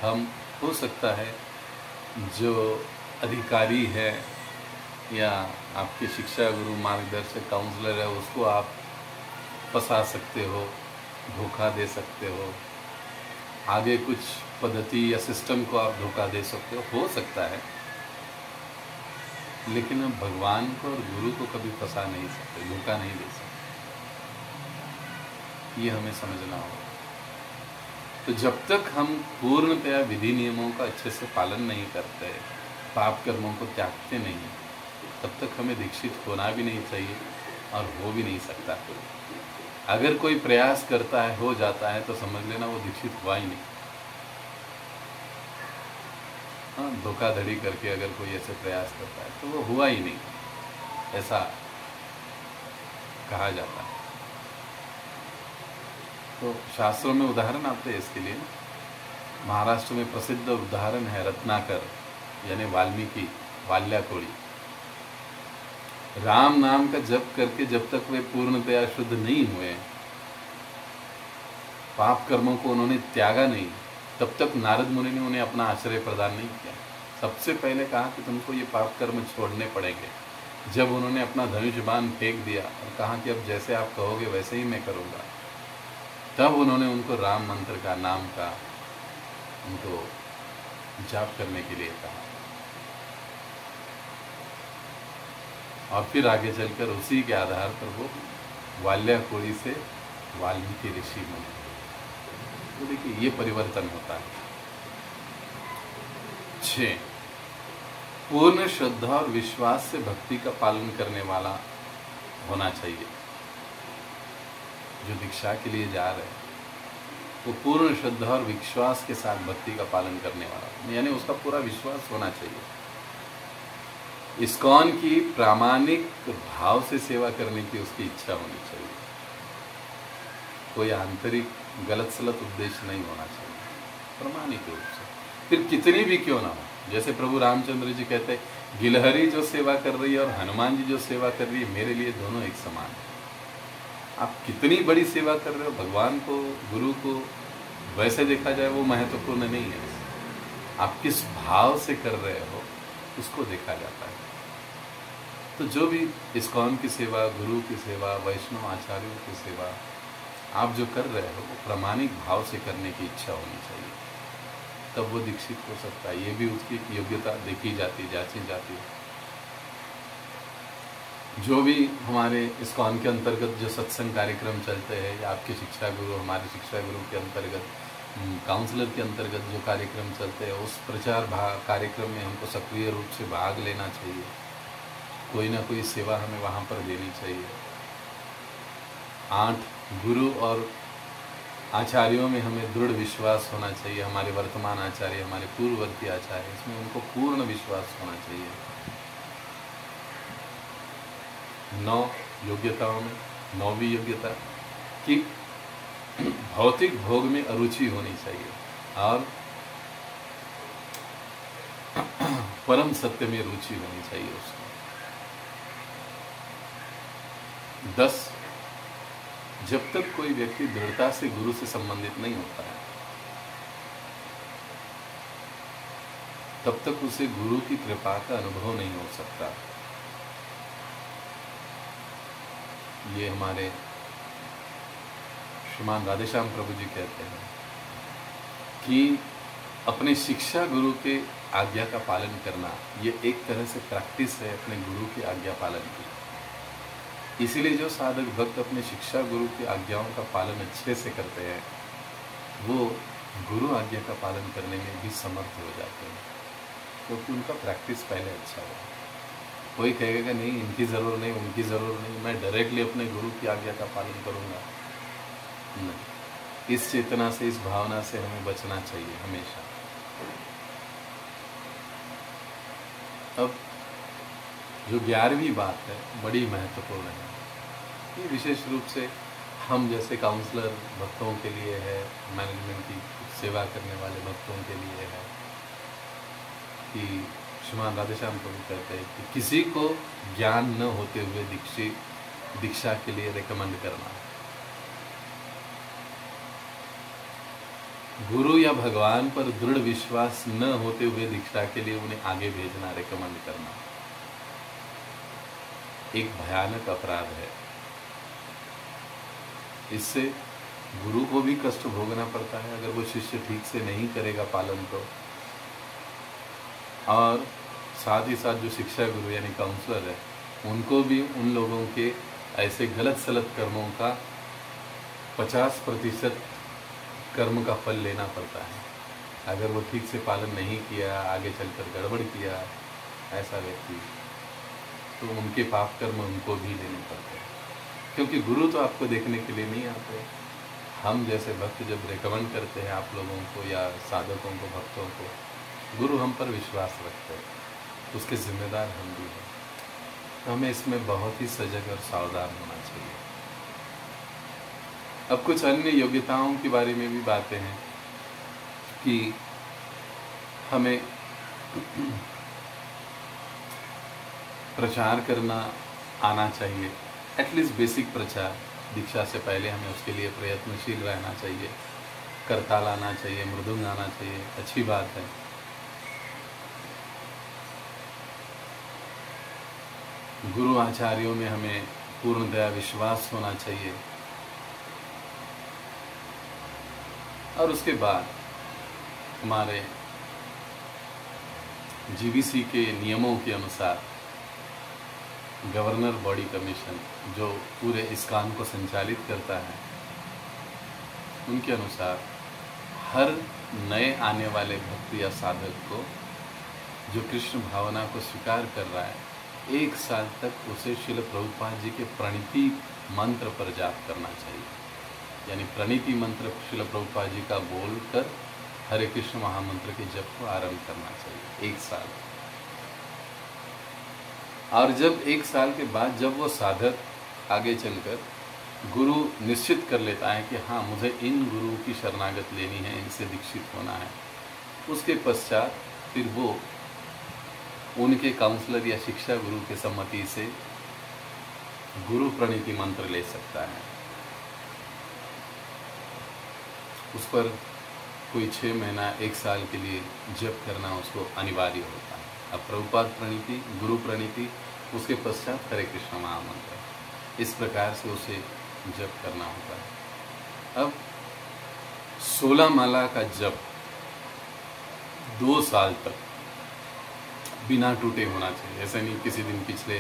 हम हो सकता है जो अधिकारी है या आपके शिक्षा गुरु, मार्गदर्शक, काउंसलर है, उसको आप फंसा सकते हो, धोखा दे सकते हो, आगे कुछ पद्धति या सिस्टम को आप धोखा दे सकते हो सकता है। लेकिन हम भगवान को और गुरु को कभी फंसा नहीं सकते, धोखा नहीं दे सकते। ये हमें समझना होगा। तो जब तक हम पूर्णतया विधि नियमों का अच्छे से पालन नहीं करते, पाप कर्मों को त्यागते नहीं, तब तक हमें दीक्षित होना भी नहीं चाहिए और हो भी नहीं सकता। अगर कोई प्रयास करता है, हो जाता है, तो समझ लेना वो दीक्षित हुआ ही नहीं। हाँ, धोखाधड़ी करके अगर कोई ऐसे प्रयास करता है तो वो हुआ ही नहीं, ऐसा कहा जाता है। तो शास्त्रों में उदाहरण आते हैं इसके लिए। महाराष्ट्र में प्रसिद्ध उदाहरण है रत्नाकर, यानी वाल्मीकि, वाल्याकोड़ी। राम नाम का जप करके जब तक वे पूर्णतया शुद्ध नहीं हुए, पाप कर्मों को उन्होंने त्यागा नहीं, तब तक नारद मुनि ने उन्हें अपना आश्रय प्रदान नहीं किया। सबसे पहले कहा कि तुमको ये पाप कर्म छोड़ने पड़ेंगे। जब उन्होंने अपना धनुष बाण फेंक दिया और कहा कि अब जैसे आप कहोगे वैसे ही मैं करूँगा, तब उन्होंने उनको राम मंत्र का, नाम का उनको जाप करने के लिए कहा। और फिर आगे चलकर उसी के आधार पर वो वाल्याकोड़ी से वाल्मीकि ऋषि बने। तो देखिए ये परिवर्तन होता है। 6, पूर्ण श्रद्धा और विश्वास से भक्ति का पालन करने वाला होना चाहिए जो दीक्षा के लिए जा रहे हैं। वो पूर्ण श्रद्धा और विश्वास के साथ भक्ति का पालन करने वाला, यानी उसका पूरा विश्वास होना चाहिए। इस्कॉन की प्रामाणिक भाव से सेवा करने की उसकी इच्छा होनी चाहिए, कोई आंतरिक गलत सलत उद्देश्य नहीं होना चाहिए, प्रामाणिक रूप से, फिर कितनी भी क्यों ना हो। जैसे प्रभु रामचंद्र जी कहते हैं, गिलहरी जो सेवा कर रही है और हनुमान जी जो सेवा कर रही है, मेरे लिए दोनों एक समान है। आप कितनी बड़ी सेवा कर रहे हो, भगवान को, गुरु को, वैसे देखा जाए वो महत्वपूर्ण नहीं है, आप किस भाव से कर रहे हो उसको देखा जाता है। तो जो भी इस्कॉन की सेवा, गुरु की सेवा, वैष्णव आचार्यों की सेवा आप जो कर रहे हो, वो प्रामाणिक भाव से करने की इच्छा होनी चाहिए, तब वो दीक्षित हो सकता है। ये भी उसकी योग्यता देखी जाती, जांची जाती है। जो भी हमारे इस्कॉन के अंतर्गत जो सत्संग कार्यक्रम चलते हैं, या आपके शिक्षा गुरु, हमारे शिक्षा गुरु के अंतर्गत, काउंसलर के अंतर्गत जो कार्यक्रम चलते हैं, उस प्रचार कार्यक्रम में हमको सक्रिय रूप से भाग लेना चाहिए, कोई ना कोई सेवा हमें वहाँ पर देनी चाहिए। 8 गुरु और आचार्यों में हमें दृढ़ विश्वास होना चाहिए, हमारे वर्तमान आचार्य, हमारे पूर्ववर्ती आचार्य, इसमें उनको पूर्ण विश्वास होना चाहिए। 9 योग्यताओं में 9वीं योग्यता कि भौतिक भोग में अरुचि होनी चाहिए और परम सत्य में रुचि होनी चाहिए उसको। 10 जब तक कोई व्यक्ति दृढ़ता से गुरु से संबंधित नहीं होता है, तब तक उसे गुरु की कृपा का अनुभव नहीं हो सकता। ये हमारे श्रीमान राधेश्याम प्रभु जी कहते हैं कि अपने शिक्षा गुरु के आज्ञा का पालन करना, ये एक तरह से प्रैक्टिस है अपने गुरु की आज्ञा पालन की। इसीलिए जो साधक भक्त अपने शिक्षा गुरु की आज्ञाओं का पालन अच्छे से करते हैं, वो गुरु आज्ञा का पालन करने में भी समर्थ हो जाते हैं, क्योंकि उनका प्रैक्टिस पहले अच्छा हो। कोई कहेगा नहीं, इनकी ज़रूरत नहीं, उनकी ज़रूरत नहीं, मैं डायरेक्टली अपने गुरु की आज्ञा का पालन करूँगा, नहीं। इस चेतना से, इस भावना से हमें बचना चाहिए हमेशा। अब जो 11वीं बात है, बड़ी महत्वपूर्ण है। ये विशेष रूप से हम जैसे काउंसलर भक्तों के लिए है, मैनेजमेंट की सेवा करने वाले भक्तों के लिए है कि श्रीमान राधेश्याम प्रभु कहते हैं कि किसी को ज्ञान न होते हुए दीक्षा के लिए रिकमेंड करना, गुरु या भगवान पर दृढ़ विश्वास न होते हुए दीक्षा के लिए उन्हें आगे भेजना, रिकमेंड करना, एक भयानक अपराध है। इससे गुरु को भी कष्ट भोगना पड़ता है अगर वो शिष्य ठीक से नहीं करेगा पालन तो, और साथ ही साथ जो शिक्षा गुरु यानी काउंसलर है, उनको भी उन लोगों के ऐसे गलत सलत कर्मों का 50% कर्म का फल लेना पड़ता है। अगर वो ठीक से पालन नहीं किया, आगे चलकर गड़बड़ किया ऐसा व्यक्ति, तो उनके पाप कर्म उनको भी लेने पड़ते हैं, क्योंकि गुरु तो आपको देखने के लिए नहीं आते। हम जैसे भक्त जब रिकमेंड करते हैं आप लोगों को या साधकों को, भक्तों को, गुरु हम पर विश्वास रखते हैं, उसके जिम्मेदार हम भी हैं। तो हमें इसमें बहुत ही सजग और सावधान होना चाहिए। अब कुछ अन्य योग्यताओं के बारे में भी बातें हैं कि हमें प्रचार करना आना चाहिए, एटलीस्ट बेसिक प्रचार। दीक्षा से पहले हमें उसके लिए प्रयत्नशील रहना चाहिए, करताल आना चाहिए, मृदंग आना चाहिए, अच्छी बात है। गुरु आचार्यों में हमें पूर्णतया विश्वास होना चाहिए, और उसके बाद हमारे जीबीसी के नियमों के अनुसार गवर्नर बॉडी कमीशन जो पूरे इस्कॉन को संचालित करता है, उनके अनुसार हर नए आने वाले भक्त या साधक को जो कृष्ण भावना को स्वीकार कर रहा है, 1 साल तक उसे श्रील प्रभुपाद जी के प्रणति मंत्र पर जाप करना चाहिए। यानी प्रणीति मंत्र श्रील प्रभुपाद जी का बोलकर हरे कृष्ण महामंत्र के जप को आरंभ करना चाहिए 1 साल। और जब 1 साल के बाद जब वो साधक आगे चलकर गुरु निश्चित कर लेता है कि हाँ मुझे इन गुरु की शरणागत लेनी है, इनसे दीक्षित होना है, उसके पश्चात फिर वो उनके काउंसलर या शिक्षा गुरु के सम्मति से गुरु प्रणीति मंत्र ले सकता है। उस पर कोई 6 महीना 1 साल के लिए जप करना उसको अनिवार्य होता है। अब प्रभुपाद प्रणीति, गुरु प्रणीति, उसके पश्चात हरे कृष्ण महामंत्र, इस प्रकार से उसे जप करना होता है। अब 16 माला का जप 2 साल तक बिना टूटे होना चाहिए। ऐसा नहीं किसी दिन पिछले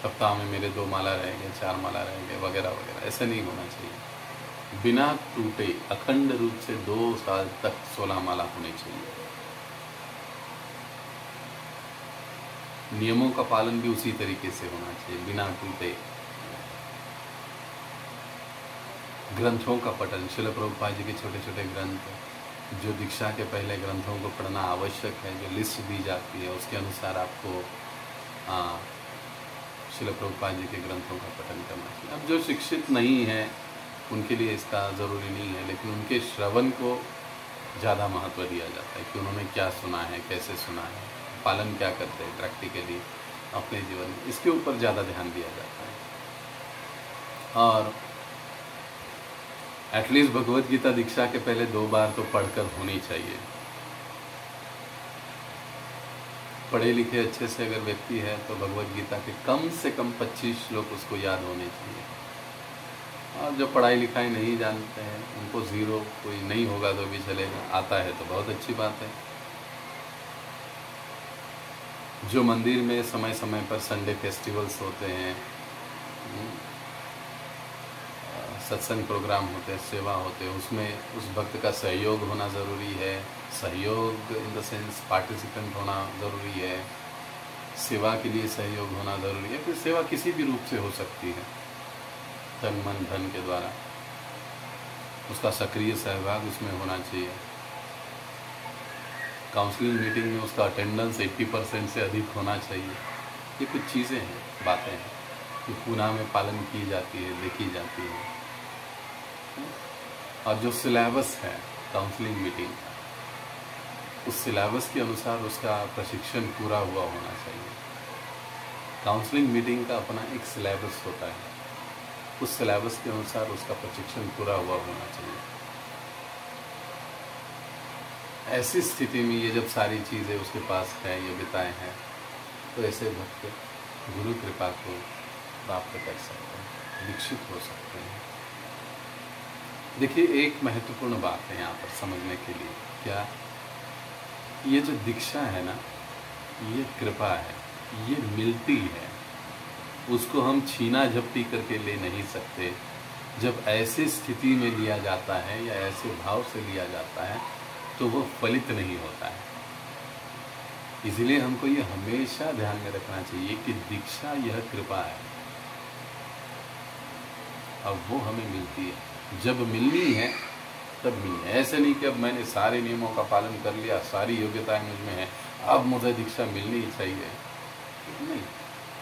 सप्ताह में मेरे 2 माला रह गए, 4 माला रह गए वगैरह वगैरह, ऐसा नहीं होना चाहिए। बिना टूटे अखंड रूप से 2 साल तक 16 माला होनी चाहिए। नियमों का पालन भी उसी तरीके से होना चाहिए, बिना टूटे। ग्रंथों का पठन, श्रील प्रभुपाद जी के छोटे छोटे ग्रंथ, जो दीक्षा के पहले ग्रंथों को पढ़ना आवश्यक है, जो लिस्ट दी जाती है उसके अनुसार आपको श्रील प्रभुपाद जी के ग्रंथों का पठन करना चाहिए। अब जो शिक्षित नहीं है उनके लिए इसका ज़रूरी नहीं है, लेकिन उनके श्रवण को ज़्यादा महत्व दिया जाता है कि उन्होंने क्या सुना है, कैसे सुना है, पालन क्या करते हैं प्रैक्टिकली अपने जीवन में, इसके ऊपर ज़्यादा ध्यान दिया जाता है। और एटलीस्ट भगवत गीता दीक्षा के पहले 2 बार तो पढ़कर होनी चाहिए। पढ़े लिखे अच्छे से अगर व्यक्ति है तो भगवत गीता के कम से कम 25 श्लोक उसको याद होने चाहिए। और जो पढ़ाई लिखाई नहीं जानते हैं उनको 0, कोई नहीं होगा तो भी चलेगा, आता है तो बहुत अच्छी बात है। जो मंदिर में समय समय पर संडे फेस्टिवल्स होते हैं, सत्संग प्रोग्राम होते हैं, सेवा होते हैं, उसमें उस भक्त का सहयोग होना ज़रूरी है। सहयोग इन द सेंस पार्टिसिपेंट होना ज़रूरी है, सेवा के लिए सहयोग होना ज़रूरी है। फिर सेवा किसी भी रूप से हो सकती है, तन मन धन के द्वारा, उसका सक्रिय सहभाग उसमें होना चाहिए। काउंसलिंग मीटिंग में उसका अटेंडेंस 80% से अधिक होना चाहिए। ये कुछ चीज़ें हैं, बातें हैं जो पूना में पालन की जाती है, देखी जाती है। और जो सिलेबस है काउंसलिंग मीटिंग का, उस सिलेबस के अनुसार उसका प्रशिक्षण पूरा हुआ होना चाहिए। काउंसलिंग मीटिंग का अपना एक सिलेबस होता है, उस सिलेबस के अनुसार उसका प्रशिक्षण पूरा हुआ होना चाहिए। ऐसी स्थिति में ये जब सारी चीज़ें उसके पास है, योग्यताएं हैं, तो ऐसे भक्त गुरु कृपा को प्राप्त कर सकते हैं, दीक्षित हो सकते हैं। देखिए एक महत्वपूर्ण बात है यहाँ पर समझने के लिए, क्या ये जो दीक्षा है ना, ये कृपा है, ये मिलती है, उसको हम छीना झपटी करके ले नहीं सकते। जब ऐसी स्थिति में लिया जाता है या ऐसे भाव से लिया जाता है तो वो फलित नहीं होता है। इसलिए हमको ये हमेशा ध्यान में रखना चाहिए कि दीक्षा यह कृपा है और वो हमें मिलती है। जब मिलनी है तब मिलनी है। ऐसे नहीं कि अब मैंने सारे नियमों का पालन कर लिया, सारी योग्यताएं मुझ में हैं, अब मुझे दीक्षा मिलनी ही चाहिए, नहीं।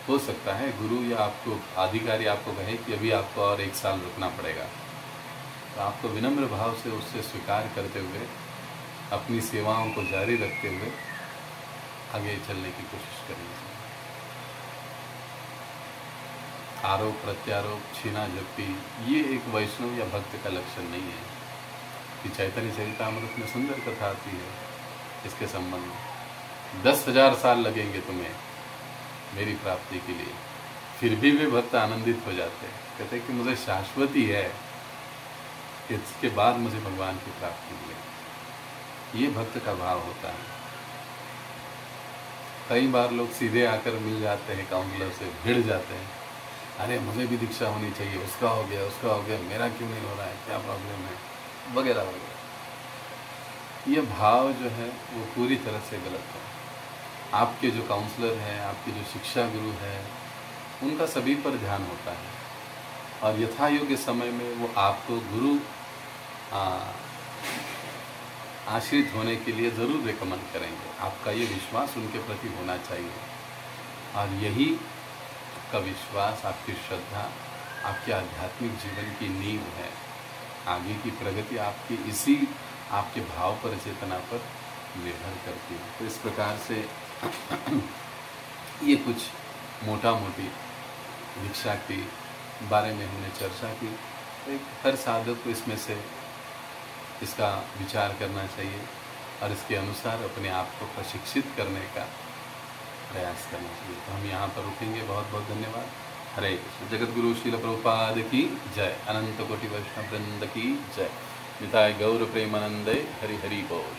हो सकता है गुरु या आपको अधिकारी आपको कहे कि अभी आपको और 1 साल रुकना पड़ेगा, तो आपको विनम्र भाव से उससे स्वीकार करते हुए अपनी सेवाओं को जारी रखते हुए आगे चलने की कोशिश करनी चाहिए। आरोप प्रत्यारोप, छीना झपटी, ये एक वैष्णव या भक्त का लक्षण नहीं है। कि चैतन्य चरितामृत में सुंदर कथा आती है इसके संबंध में। 10,000 साल लगेंगे तुम्हें मेरी प्राप्ति के लिए, फिर भी वे भक्त आनंदित हो जाते हैं, कहते हैं कि मुझे शाश्वती है, इसके बाद मुझे भगवान की प्राप्ति मिले। ये भक्त का भाव होता है। कई बार लोग सीधे आकर मिल जाते हैं, काउंसलर से भिड़ जाते हैं, अरे मुझे भी दीक्षा होनी चाहिए, उसका हो गया, मेरा क्यों नहीं हो रहा है, क्या प्रॉब्लम है, वगैरह वगैरह। ये भाव जो है वो पूरी तरह से गलत है। आपके जो काउंसलर हैं, आपके जो शिक्षा गुरु हैं, उनका सभी पर ध्यान होता है और यथा योग्य समय में वो आपको गुरु आश्रित होने के लिए ज़रूर रिकमेंड करेंगे। आपका ये विश्वास उनके प्रति होना चाहिए, और यही आपका विश्वास, आपकी श्रद्धा, आपके आध्यात्मिक जीवन की नींव है। आगे की प्रगति आपकी इसी आपके भाव पर, चेतना पर निर्भर करती है। तो इस प्रकार से ये कुछ मोटा मोटी दीक्षा के बारे में हमने चर्चा की। हर साधक को इसमें से इसका विचार करना चाहिए और इसके अनुसार अपने आप को प्रशिक्षित करने का प्रयास करना चाहिए। तो हम यहाँ पर रुकेंगे। बहुत बहुत धन्यवाद। हरे कृष्ण। जगत गुरु श्रील प्रभुपाद की जय। अनंत कोटि वैष्णव वृंद की जय। निताय गौर प्रेमानंदे। हरि हरि बोल।